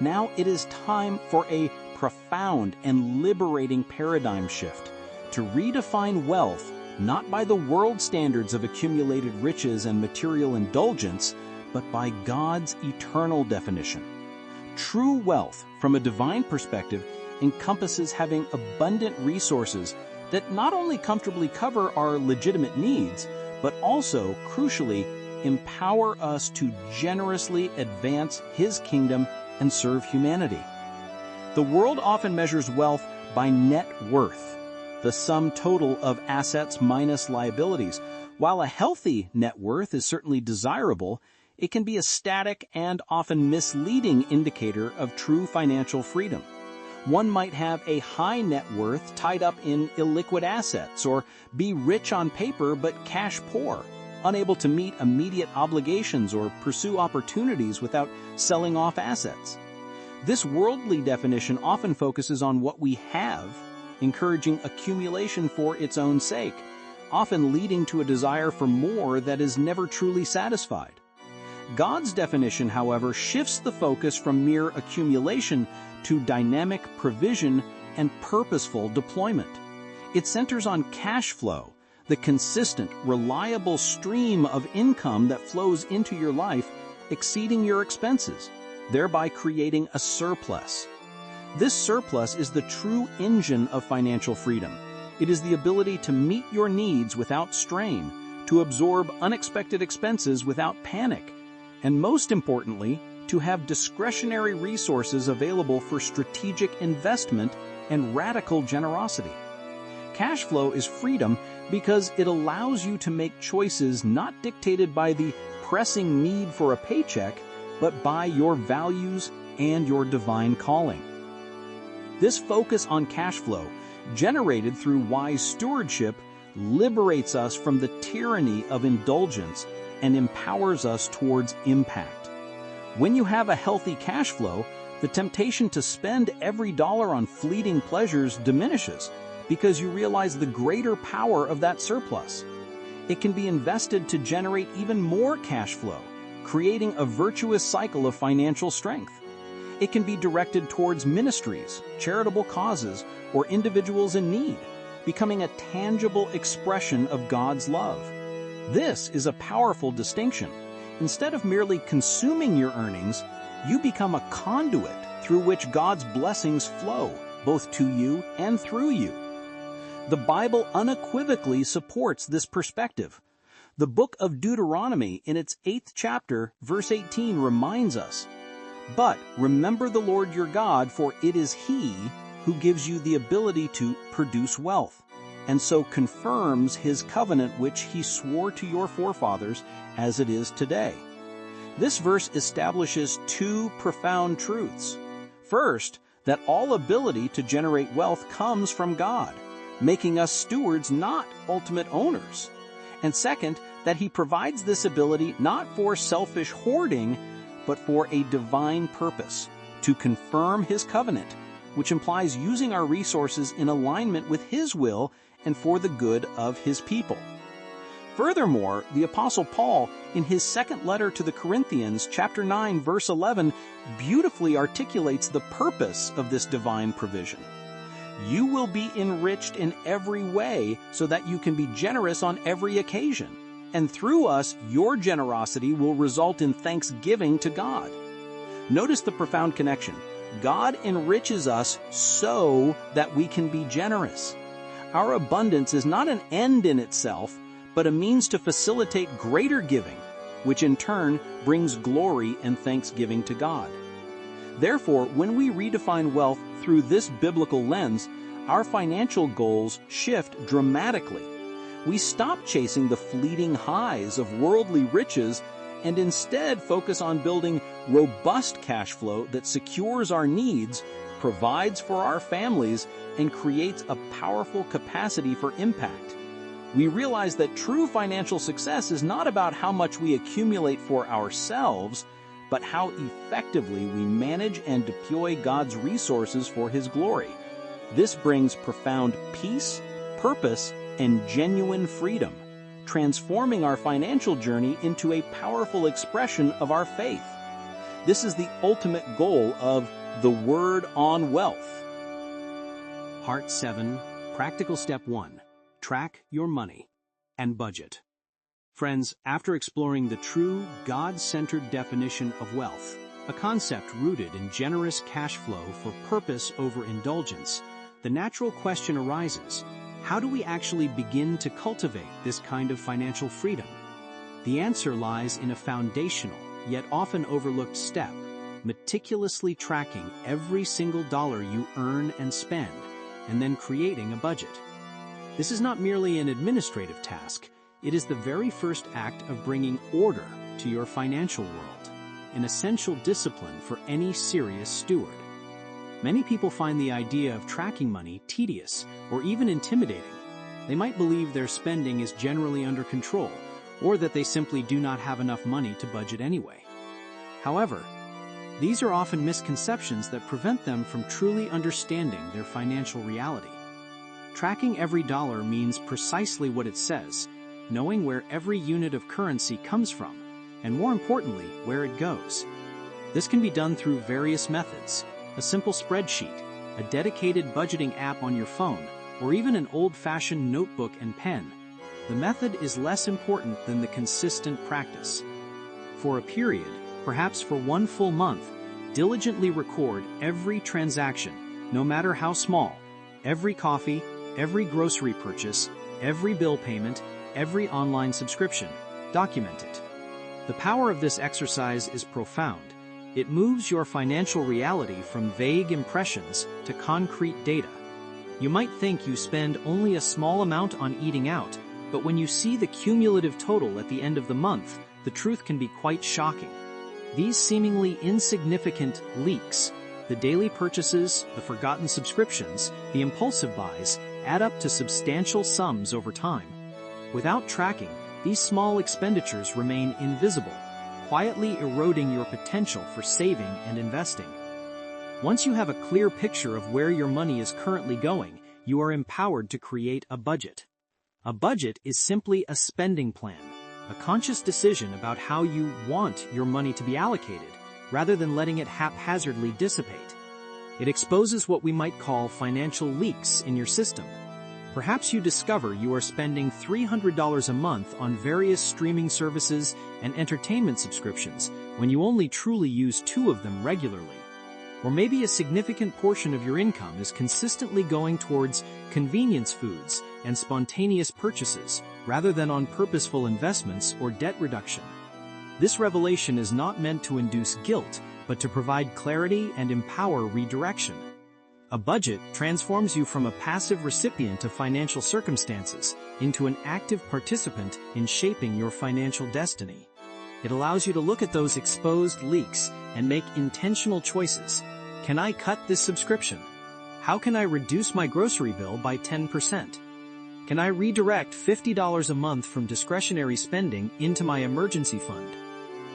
Now it is time for a profound and liberating paradigm shift, to redefine wealth not by the world standards of accumulated riches and material indulgence, but by God's eternal definition. True wealth, from a divine perspective, encompasses having abundant resources that not only comfortably cover our legitimate needs, but also, crucially, empower us to generously advance His kingdom and serve humanity. The world often measures wealth by net worth, the sum total of assets minus liabilities. While a healthy net worth is certainly desirable, it can be a static and often misleading indicator of true financial freedom. One might have a high net worth tied up in illiquid assets, or be rich on paper but cash poor, unable to meet immediate obligations or pursue opportunities without selling off assets. This worldly definition often focuses on what we have, encouraging accumulation for its own sake, often leading to a desire for more that is never truly satisfied. God's definition, however, shifts the focus from mere accumulation to dynamic provision and purposeful deployment. It centers on cash flow, the consistent, reliable stream of income that flows into your life, exceeding your expenses, thereby creating a surplus. This surplus is the true engine of financial freedom. It is the ability to meet your needs without strain, to absorb unexpected expenses without panic, and most importantly, to have discretionary resources available for strategic investment and radical generosity. Cash flow is freedom because it allows you to make choices not dictated by the pressing need for a paycheck, but by your values and your divine calling. This focus on cash flow, generated through wise stewardship, liberates us from the tyranny of indulgence and empowers us towards impact. When you have a healthy cash flow, the temptation to spend every dollar on fleeting pleasures diminishes because you realize the greater power of that surplus. It can be invested to generate even more cash flow, creating a virtuous cycle of financial strength. It can be directed towards ministries, charitable causes, or individuals in need, becoming a tangible expression of God's love. This is a powerful distinction. Instead of merely consuming your earnings, you become a conduit through which God's blessings flow, both to you and through you. The Bible unequivocally supports this perspective. The book of Deuteronomy, in its 8th chapter, verse 18, reminds us, "But remember the Lord your God, for it is He who gives you the ability to produce wealth, and so confirms His covenant which He swore to your forefathers as it is today." This verse establishes two profound truths. First, that all ability to generate wealth comes from God, making us stewards, not ultimate owners. And second, that He provides this ability not for selfish hoarding, but for a divine purpose, to confirm His covenant, which implies using our resources in alignment with His will and for the good of His people. Furthermore, the Apostle Paul, in his second letter to the Corinthians, chapter 9, verse 11, beautifully articulates the purpose of this divine provision. "You will be enriched in every way so that you can be generous on every occasion, and through us your generosity will result in thanksgiving to God." Notice the profound connection. God enriches us so that we can be generous. Our abundance is not an end in itself, but a means to facilitate greater giving, which in turn brings glory and thanksgiving to God. Therefore, when we redefine wealth through this biblical lens, our financial goals shift dramatically. We stop chasing the fleeting highs of worldly riches and instead focus on building robust cash flow that secures our needs, provides for our families, and creates a powerful capacity for impact. We realize that true financial success is not about how much we accumulate for ourselves, but how effectively we manage and deploy God's resources for His glory. This brings profound peace, purpose, and genuine freedom, transforming our financial journey into a powerful expression of our faith. This is the ultimate goal of the Word on Wealth. Part 7, Practical Step 1. Track your money and budget. Friends, after exploring the true, God-centered definition of wealth, a concept rooted in generous cash flow for purpose over indulgence, the natural question arises, how do we actually begin to cultivate this kind of financial freedom? The answer lies in a foundational, yet often overlooked step, meticulously tracking every single dollar you earn and spend, and then creating a budget. This is not merely an administrative task, it is the very first act of bringing order to your financial world, an essential discipline for any serious steward. Many people find the idea of tracking money tedious or even intimidating. They might believe their spending is generally under control, or that they simply do not have enough money to budget anyway. However, these are often misconceptions that prevent them from truly understanding their financial reality. Tracking every dollar means precisely what it says, knowing where every unit of currency comes from, and more importantly, where it goes. This can be done through various methods: a simple spreadsheet, a dedicated budgeting app on your phone, or even an old-fashioned notebook and pen. The method is less important than the consistent practice. For a period, perhaps for one full month, diligently record every transaction, no matter how small, every coffee, every grocery purchase, every bill payment, every online subscription. Document it. The power of this exercise is profound. It moves your financial reality from vague impressions to concrete data. You might think you spend only a small amount on eating out, but when you see the cumulative total at the end of the month, the truth can be quite shocking. These seemingly insignificant leaks, the daily purchases, the forgotten subscriptions, the impulsive buys, add up to substantial sums over time. Without tracking, these small expenditures remain invisible, quietly eroding your potential for saving and investing. Once you have a clear picture of where your money is currently going, you are empowered to create a budget. A budget is simply a spending plan, a conscious decision about how you want your money to be allocated, rather than letting it haphazardly dissipate. It exposes what we might call financial leaks in your system. Perhaps you discover you are spending $300 a month on various streaming services and entertainment subscriptions, when you only truly use 2 of them regularly. Or maybe a significant portion of your income is consistently going towards convenience foods and spontaneous purchases rather than on purposeful investments or debt reduction. This revelation is not meant to induce guilt, but to provide clarity and empower redirection. A budget transforms you from a passive recipient of financial circumstances into an active participant in shaping your financial destiny. It allows you to look at those exposed leaks and make intentional choices. Can I cut this subscription? How can I reduce my grocery bill by 10%? Can I redirect $50 a month from discretionary spending into my emergency fund?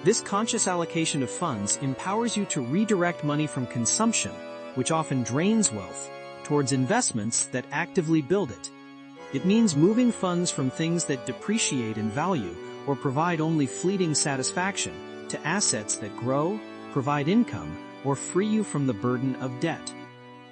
This conscious allocation of funds empowers you to redirect money from consumption, which often drains wealth, towards investments that actively build it. It means moving funds from things that depreciate in value or provide only fleeting satisfaction to assets that grow, provide income, or free you from the burden of debt.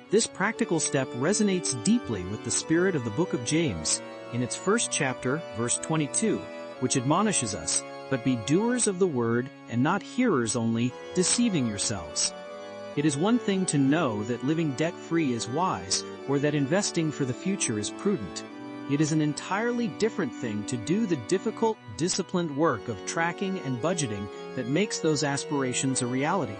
This practical step resonates deeply with the spirit of the book of James in its first chapter, verse 22, which admonishes us, "But be doers of the word and not hearers only, deceiving yourselves." It is one thing to know that living debt-free is wise or that investing for the future is prudent. It is an entirely different thing to do the difficult, disciplined work of tracking and budgeting that makes those aspirations a reality.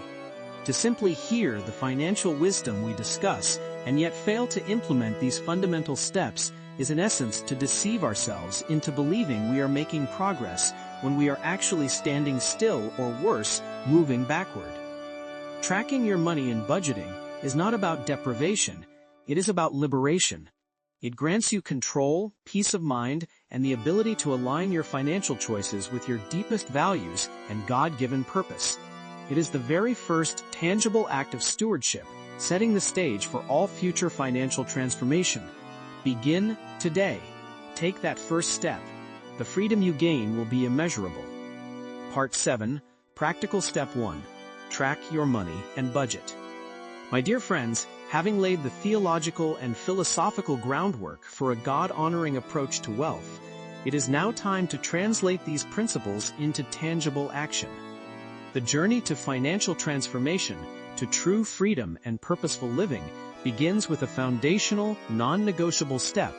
To simply hear the financial wisdom we discuss and yet fail to implement these fundamental steps is in essence to deceive ourselves into believing we are making progress when we are actually standing still or worse, moving backward. Tracking your money and budgeting is not about deprivation, it is about liberation. It grants you control, peace of mind, and the ability to align your financial choices with your deepest values and God-given purpose. It is the very first tangible act of stewardship, setting the stage for all future financial transformation. Begin today. Take that first step. The freedom you gain will be immeasurable. Part 7, Practical Step 1. Track your money and budget. My dear friends, having laid the theological and philosophical groundwork for a God-honoring approach to wealth, it is now time to translate these principles into tangible action. The journey to financial transformation, to true freedom and purposeful living, begins with a foundational, non-negotiable step,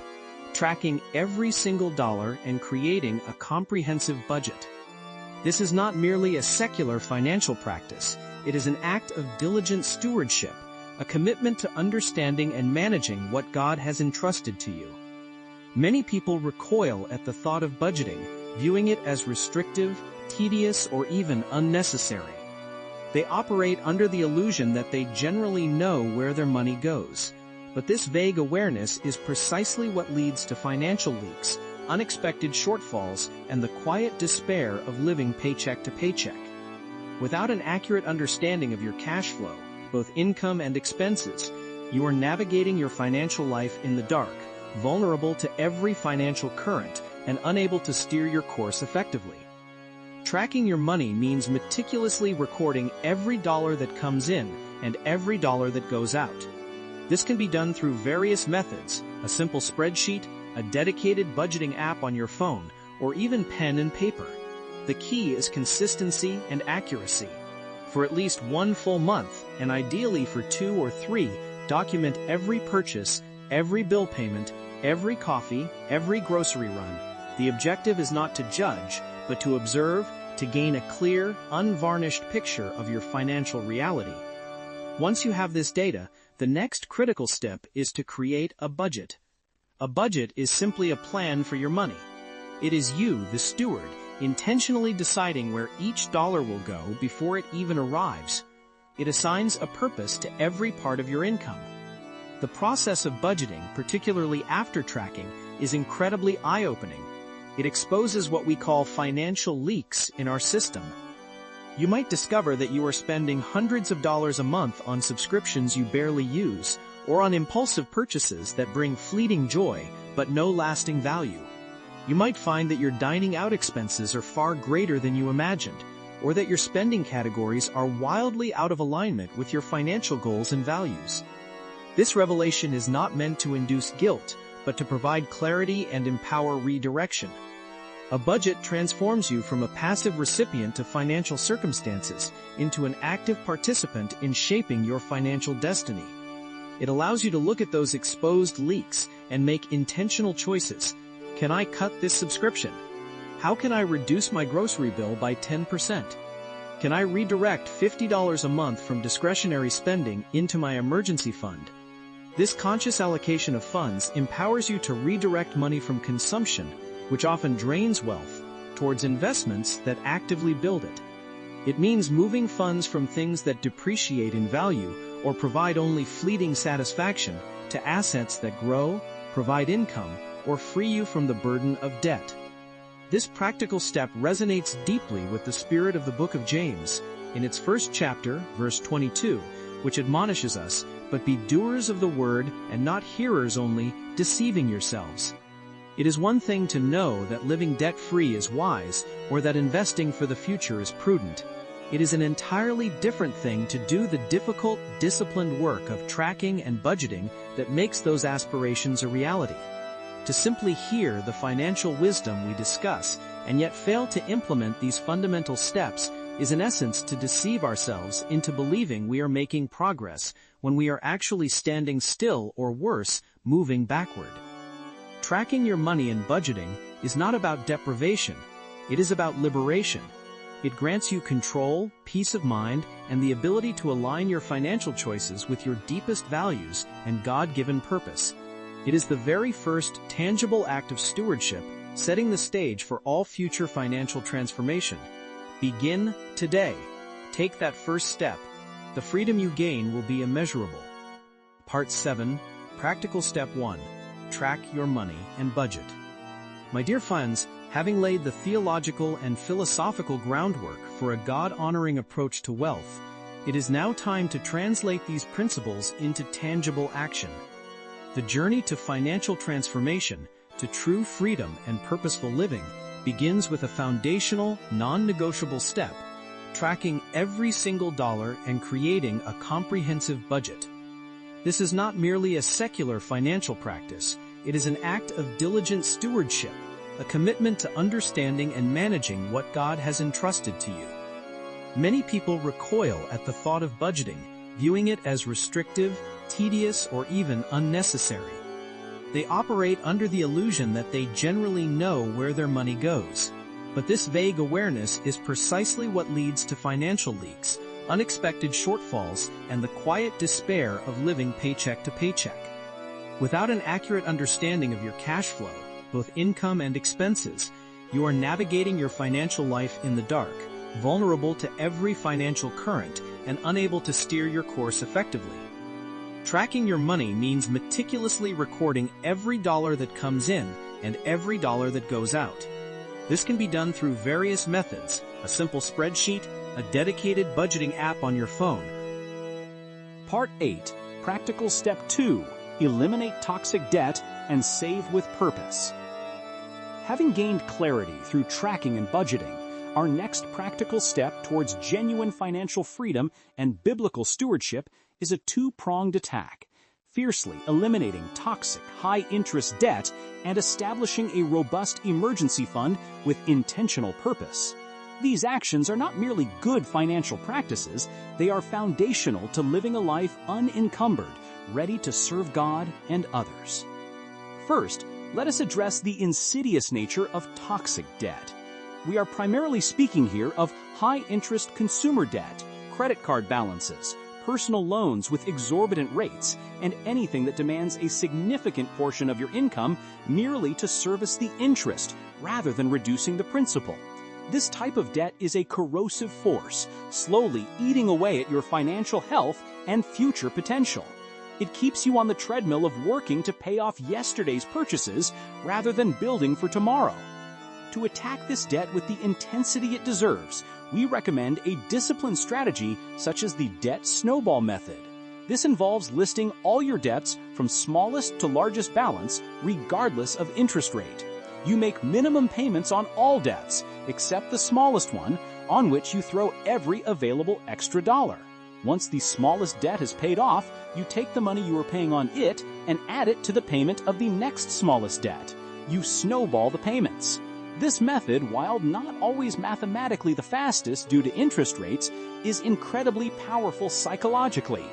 tracking every single dollar and creating a comprehensive budget. This is not merely a secular financial practice, it is an act of diligent stewardship, a commitment to understanding and managing what God has entrusted to you. Many people recoil at the thought of budgeting, viewing it as restrictive, tedious, or even unnecessary. They operate under the illusion that they generally know where their money goes. But this vague awareness is precisely what leads to financial leaks, unexpected shortfalls, and the quiet despair of living paycheck to paycheck. Without an accurate understanding of your cash flow, both income and expenses, you are navigating your financial life in the dark, vulnerable to every financial current, and unable to steer your course effectively. Tracking your money means meticulously recording every dollar that comes in and every dollar that goes out. This can be done through various methods, a simple spreadsheet, a dedicated budgeting app on your phone, or even pen and paper. The key is consistency and accuracy. For at least one full month, and ideally for 2 or 3, document every purchase, every bill payment, every coffee, every grocery run. The objective is not to judge, but to observe, to gain a clear, unvarnished picture of your financial reality. Once you have this data, the next critical step is to create a budget. A budget is simply a plan for your money. It is you, the steward, intentionally deciding where each dollar will go before it even arrives. It assigns a purpose to every part of your income. The process of budgeting, particularly after tracking, is incredibly eye-opening. It exposes what we call financial leaks in our system. You might discover that you are spending hundreds of dollars a month on subscriptions you barely use, or on impulsive purchases that bring fleeting joy but no lasting value. You might find that your dining out expenses are far greater than you imagined, or that your spending categories are wildly out of alignment with your financial goals and values. This revelation is not meant to induce guilt, but to provide clarity and empower redirection. A budget transforms you from a passive recipient of financial circumstances into an active participant in shaping your financial destiny. It allows you to look at those exposed leaks and make intentional choices. Can I cut this subscription? How can I reduce my grocery bill by 10%? Can I redirect $50 a month from discretionary spending into my emergency fund? This conscious allocation of funds empowers you to redirect money from consumption, which often drains wealth, towards investments that actively build it. It means moving funds from things that depreciate in value or provide only fleeting satisfaction to assets that grow, provide income, or free you from the burden of debt. This practical step resonates deeply with the spirit of the book of James, in its first chapter, verse 22, which admonishes us, "But be doers of the word and not hearers only, deceiving yourselves." It is one thing to know that living debt-free is wise or that investing for the future is prudent. It is an entirely different thing to do the difficult, disciplined work of tracking and budgeting that makes those aspirations a reality. To simply hear the financial wisdom we discuss and yet fail to implement these fundamental steps is in essence to deceive ourselves into believing we are making progress when we are actually standing still or worse, moving backward. Tracking your money and budgeting is not about deprivation, it is about liberation. It grants you control, peace of mind, and the ability to align your financial choices with your deepest values and God-given purpose. It is the very first tangible act of stewardship, setting the stage for all future financial transformation. Begin today. Take that first step. The freedom you gain will be immeasurable. Part 7, Practical Step 1. Track your money and budget. My dear friends, having laid the theological and philosophical groundwork for a God-honoring approach to wealth, it is now time to translate these principles into tangible action. The journey to financial transformation, to true freedom and purposeful living, begins with a foundational, non-negotiable step, tracking every single dollar and creating a comprehensive budget. This is not merely a secular financial practice, it is an act of diligent stewardship, a commitment to understanding and managing what God has entrusted to you. Many people recoil at the thought of budgeting, viewing it as restrictive, tedious, or even unnecessary. They operate under the illusion that they generally know where their money goes. But this vague awareness is precisely what leads to financial leaks, unexpected shortfalls, and the quiet despair of living paycheck to paycheck. Without an accurate understanding of your cash flow, both income and expenses, you are navigating your financial life in the dark, vulnerable to every financial current and unable to steer your course effectively. Tracking your money means meticulously recording every dollar that comes in and every dollar that goes out. This can be done through various methods: a simple spreadsheet, a dedicated budgeting app on your phone. Part 8, Practical Step 2, Eliminate Toxic Debt and Save with Purpose. Having gained clarity through tracking and budgeting, our next practical step towards genuine financial freedom and biblical stewardship is a two-pronged attack, fiercely eliminating toxic, high-interest debt and establishing a robust emergency fund with intentional purpose. These actions are not merely good financial practices, they are foundational to living a life unencumbered, ready to serve God and others. First, let us address the insidious nature of toxic debt. We are primarily speaking here of high-interest consumer debt, credit card balances, personal loans with exorbitant rates, and anything that demands a significant portion of your income merely to service the interest rather than reducing the principal. This type of debt is a corrosive force, slowly eating away at your financial health and future potential. It keeps you on the treadmill of working to pay off yesterday's purchases rather than building for tomorrow. To attack this debt with the intensity it deserves, we recommend a disciplined strategy such as the debt snowball method. This involves listing all your debts from smallest to largest balance, regardless of interest rate. You make minimum payments on all debts, except the smallest one, on which you throw every available extra dollar. Once the smallest debt is paid off, you take the money you are paying on it and add it to the payment of the next smallest debt. You snowball the payments. This method, while not always mathematically the fastest due to interest rates, is incredibly powerful psychologically.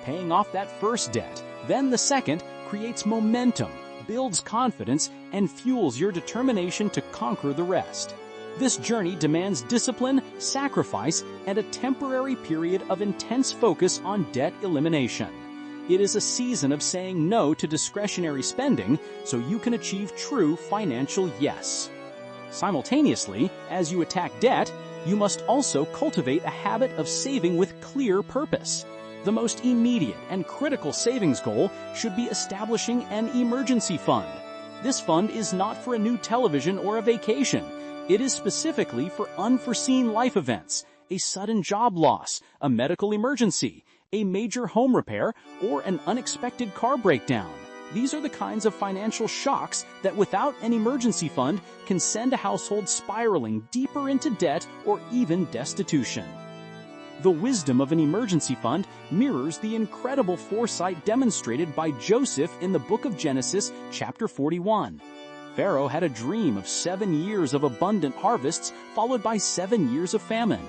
Paying off that first debt, then the second, creates momentum, builds confidence, and fuels your determination to conquer the rest. This journey demands discipline, sacrifice, and a temporary period of intense focus on debt elimination. It is a season of saying no to discretionary spending so you can achieve true financial yes. Simultaneously, as you attack debt, you must also cultivate a habit of saving with clear purpose. The most immediate and critical savings goal should be establishing an emergency fund. This fund is not for a new television or a vacation. It is specifically for unforeseen life events, a sudden job loss, a medical emergency, a major home repair, or an unexpected car breakdown. These are the kinds of financial shocks that without an emergency fund can send a household spiraling deeper into debt or even destitution. The wisdom of an emergency fund mirrors the incredible foresight demonstrated by Joseph in the book of Genesis, chapter 41. Pharaoh had a dream of 7 years of abundant harvests followed by 7 years of famine.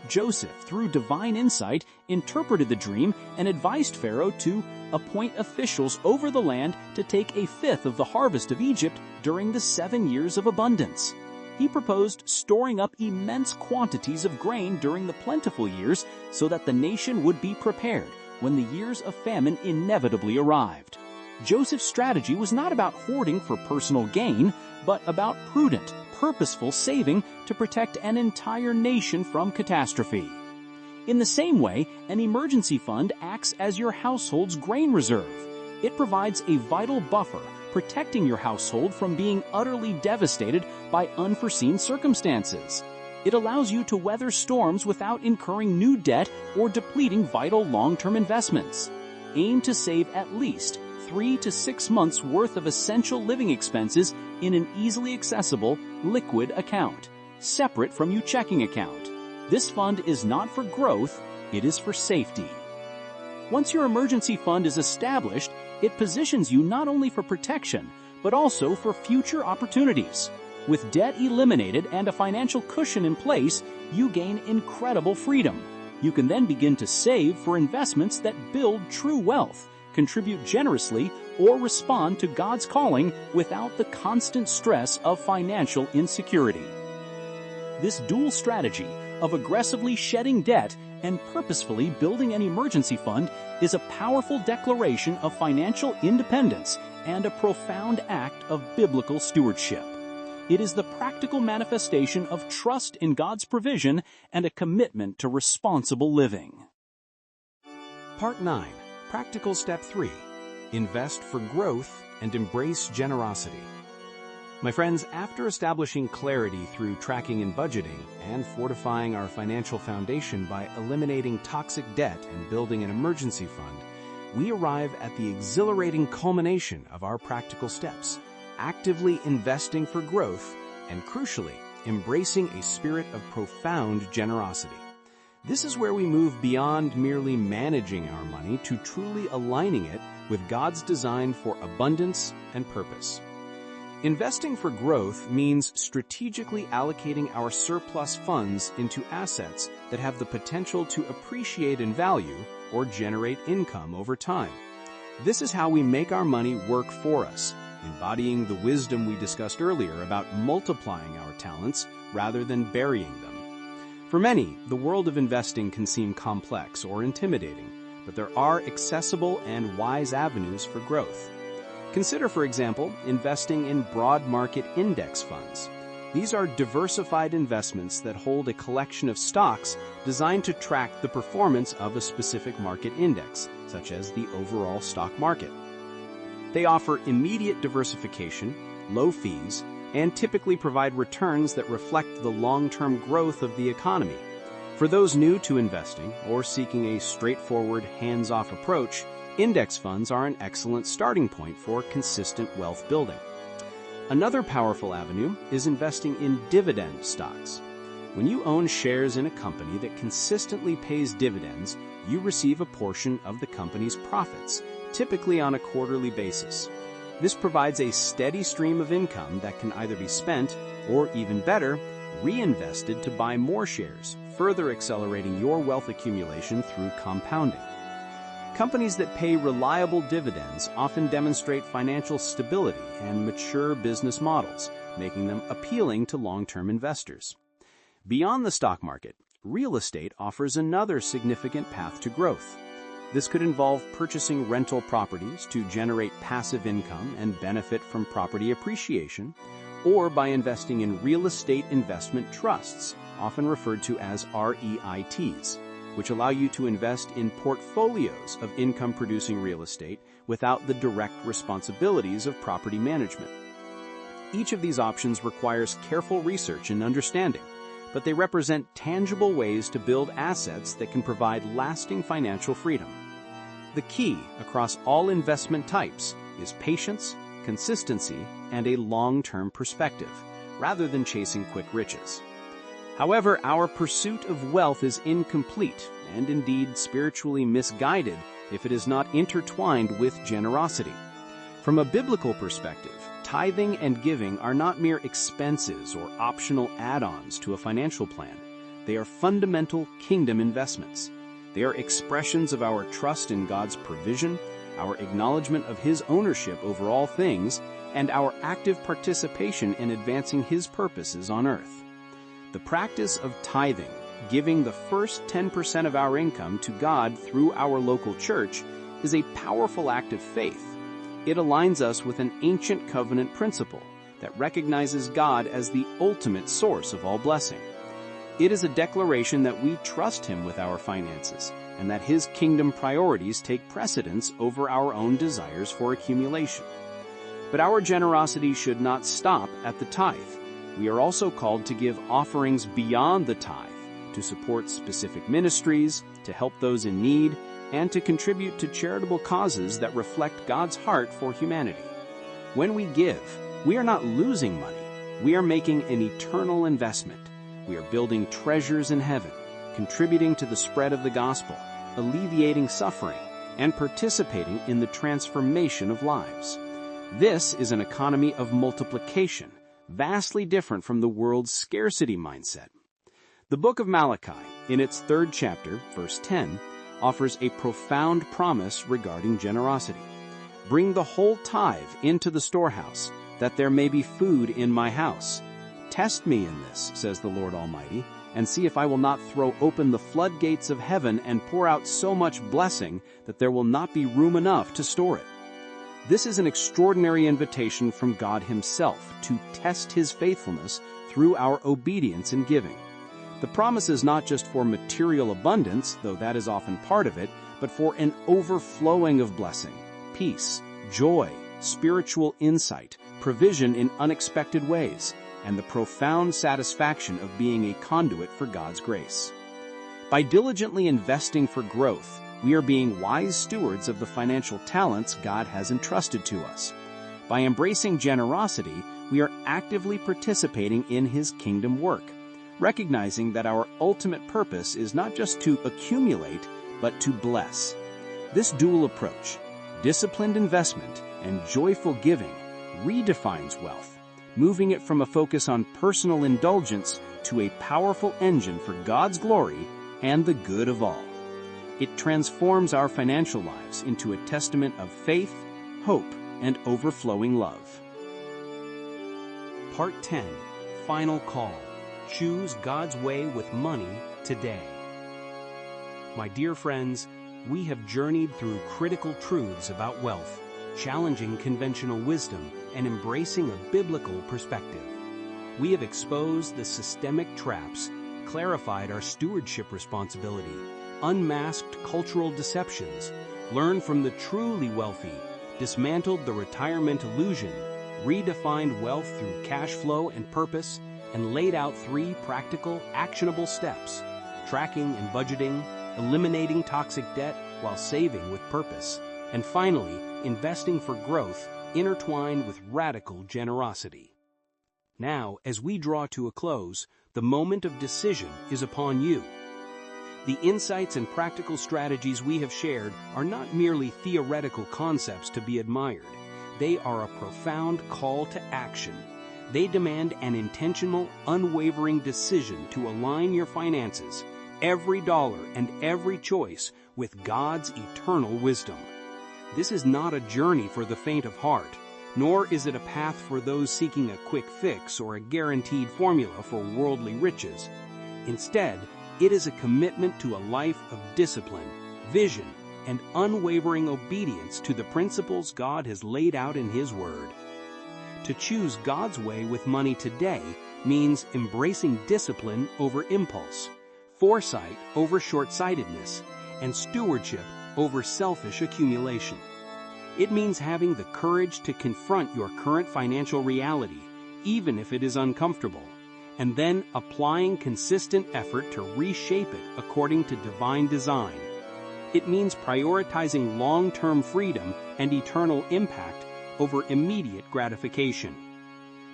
Joseph, through divine insight, interpreted the dream and advised Pharaoh to appoint officials over the land to take a fifth of the harvest of Egypt during the 7 years of abundance. He proposed storing up immense quantities of grain during the plentiful years so that the nation would be prepared when the years of famine inevitably arrived. Joseph's strategy was not about hoarding for personal gain, but about prudent, purposeful saving to protect an entire nation from catastrophe. In the same way, an emergency fund acts as your household's grain reserve. It provides a vital buffer, protecting your household from being utterly devastated by unforeseen circumstances. It allows you to weather storms without incurring new debt or depleting vital long-term investments. Aim to save at least 3 to 6 months' worth of essential living expenses in an easily accessible, liquid account, separate from your checking account. This fund is not for growth, it is for safety. Once your emergency fund is established, it positions you not only for protection, but also for future opportunities. With debt eliminated and a financial cushion in place, you gain incredible freedom. You can then begin to save for investments that build true wealth, contribute generously, or respond to God's calling without the constant stress of financial insecurity. This dual strategy of aggressively shedding debt and purposefully building an emergency fund is a powerful declaration of financial independence and a profound act of biblical stewardship. It is the practical manifestation of trust in God's provision and a commitment to responsible living. Part 9. Practical Step 3. Invest for growth and embrace generosity. My friends, after establishing clarity through tracking and budgeting and fortifying our financial foundation by eliminating toxic debt and building an emergency fund, we arrive at the exhilarating culmination of our practical steps, actively investing for growth and, crucially, embracing a spirit of profound generosity. This is where we move beyond merely managing our money to truly aligning it with God's design for abundance and purpose. Investing for growth means strategically allocating our surplus funds into assets that have the potential to appreciate in value or generate income over time. This is how we make our money work for us, embodying the wisdom we discussed earlier about multiplying our talents rather than burying them. For many, the world of investing can seem complex or intimidating, but there are accessible and wise avenues for growth. Consider, for example, investing in broad market index funds. These are diversified investments that hold a collection of stocks designed to track the performance of a specific market index, such as the overall stock market. They offer immediate diversification, low fees, and typically provide returns that reflect the long-term growth of the economy. For those new to investing or seeking a straightforward, hands-off approach, index funds are an excellent starting point for consistent wealth building. Another powerful avenue is investing in dividend stocks. When you own shares in a company that consistently pays dividends, you receive a portion of the company's profits, typically on a quarterly basis. This provides a steady stream of income that can either be spent or even better, reinvested to buy more shares, further accelerating your wealth accumulation through compounding. Companies that pay reliable dividends often demonstrate financial stability and mature business models, making them appealing to long-term investors. Beyond the stock market, real estate offers another significant path to growth. This could involve purchasing rental properties to generate passive income and benefit from property appreciation, or by investing in real estate investment trusts, often referred to as REITs, which allow you to invest in portfolios of income-producing real estate without the direct responsibilities of property management. Each of these options requires careful research and understanding, but they represent tangible ways to build assets that can provide lasting financial freedom. The key across all investment types is patience, consistency, and a long-term perspective, rather than chasing quick riches. However, our pursuit of wealth is incomplete and indeed spiritually misguided if it is not intertwined with generosity. From a biblical perspective, tithing and giving are not mere expenses or optional add-ons to a financial plan. They are fundamental kingdom investments. They are expressions of our trust in God's provision, our acknowledgement of His ownership over all things, and our active participation in advancing His purposes on earth. The practice of tithing, giving the first 10% of our income to God through our local church, is a powerful act of faith. It aligns us with an ancient covenant principle that recognizes God as the ultimate source of all blessing. It is a declaration that we trust Him with our finances and that His kingdom priorities take precedence over our own desires for accumulation. But our generosity should not stop at the tithe. We are also called to give offerings beyond the tithe, to support specific ministries, to help those in need, and to contribute to charitable causes that reflect God's heart for humanity. When we give, we are not losing money. We are making an eternal investment. We are building treasures in heaven, contributing to the spread of the gospel, alleviating suffering, and participating in the transformation of lives. This is an economy of multiplication, vastly different from the world's scarcity mindset. The book of Malachi, in its 3rd chapter, verse 10, offers a profound promise regarding generosity. Bring the whole tithe into the storehouse, that there may be food in my house. Test me in this, says the Lord Almighty, and see if I will not throw open the floodgates of heaven and pour out so much blessing that there will not be room enough to store it. This is an extraordinary invitation from God Himself to test His faithfulness through our obedience in giving. The promise is not just for material abundance, though that is often part of it, but for an overflowing of blessing, peace, joy, spiritual insight, provision in unexpected ways, and the profound satisfaction of being a conduit for God's grace. By diligently investing for growth, we are being wise stewards of the financial talents God has entrusted to us. By embracing generosity, we are actively participating in His kingdom work, recognizing that our ultimate purpose is not just to accumulate, but to bless. This dual approach, disciplined investment and joyful giving, redefines wealth, moving it from a focus on personal indulgence to a powerful engine for God's glory and the good of all. It transforms our financial lives into a testament of faith, hope, and overflowing love. Part 10. Final Call. Choose God's way with money today. My dear friends, we have journeyed through critical truths about wealth, challenging conventional wisdom, and embracing a biblical perspective. We have exposed the systemic traps, clarified our stewardship responsibility, unmasked cultural deceptions, learned from the truly wealthy, dismantled the retirement illusion, redefined wealth through cash flow and purpose, and laid out 3 practical, actionable steps: tracking and budgeting, eliminating toxic debt while saving with purpose, and finally, investing for growth intertwined with radical generosity. Now, as we draw to a close, the moment of decision is upon you. The insights and practical strategies we have shared are not merely theoretical concepts to be admired. They are a profound call to action. They demand an intentional, unwavering decision to align your finances, every dollar and every choice, with God's eternal wisdom. This is not a journey for the faint of heart, nor is it a path for those seeking a quick fix or a guaranteed formula for worldly riches. Instead, it is a commitment to a life of discipline, vision, and unwavering obedience to the principles God has laid out in His Word. To choose God's way with money today means embracing discipline over impulse, foresight over short-sightedness, and stewardship over selfish accumulation. It means having the courage to confront your current financial reality, even if it is uncomfortable, and then applying consistent effort to reshape it according to divine design. It means prioritizing long-term freedom and eternal impact over immediate gratification.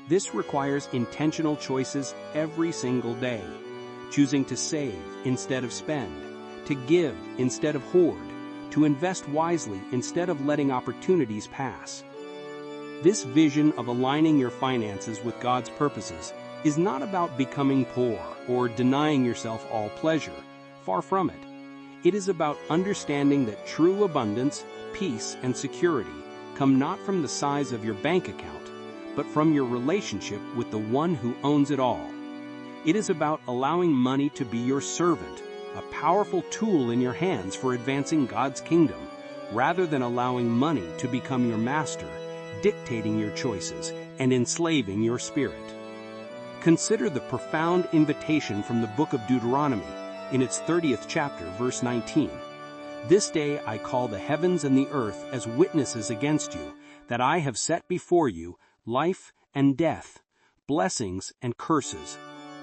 This requires intentional choices every single day, choosing to save instead of spend, to give instead of hoard, to invest wisely instead of letting opportunities pass. This vision of aligning your finances with God's purposes is not about becoming poor or denying yourself all pleasure. Far from it. It is about understanding that true abundance, peace, and security come not from the size of your bank account, but from your relationship with the one who owns it all. It is about allowing money to be your servant, a powerful tool in your hands for advancing God's kingdom, rather than allowing money to become your master, dictating your choices and enslaving your spirit. Consider the profound invitation from the book of Deuteronomy in its 30th chapter, verse 19. This day I call the heavens and the earth as witnesses against you, that I have set before you life and death, blessings and curses.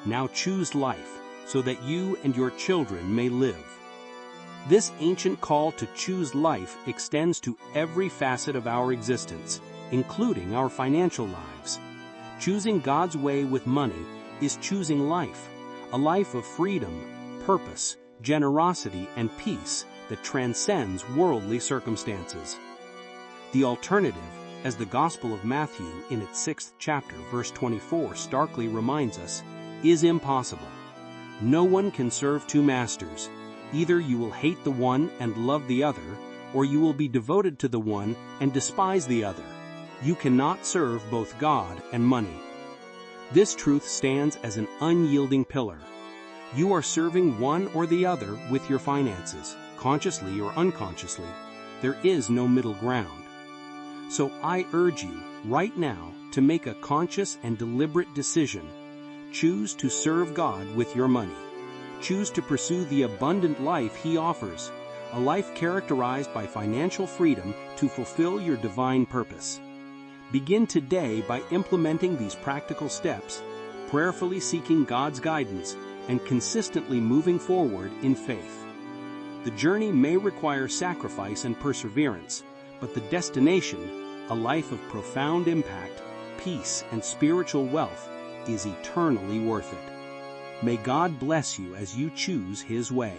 Now choose life, so that you and your children may live. This ancient call to choose life extends to every facet of our existence, including our financial lives. Choosing God's way with money is choosing life, a life of freedom, purpose, generosity, and peace that transcends worldly circumstances. The alternative, as the Gospel of Matthew in its 6th chapter, verse 24, starkly reminds us, is impossible. No one can serve two masters. Either you will hate the one and love the other, or you will be devoted to the one and despise the other. You cannot serve both God and money. This truth stands as an unyielding pillar. You are serving one or the other with your finances, consciously or unconsciously. There is no middle ground. So I urge you right now to make a conscious and deliberate decision. Choose to serve God with your money. Choose to pursue the abundant life He offers, a life characterized by financial freedom to fulfill your divine purpose. Begin today by implementing these practical steps, prayerfully seeking God's guidance, and consistently moving forward in faith. The journey may require sacrifice and perseverance, but the destination, a life of profound impact, peace, and spiritual wealth, is eternally worth it. May God bless you as you choose His way.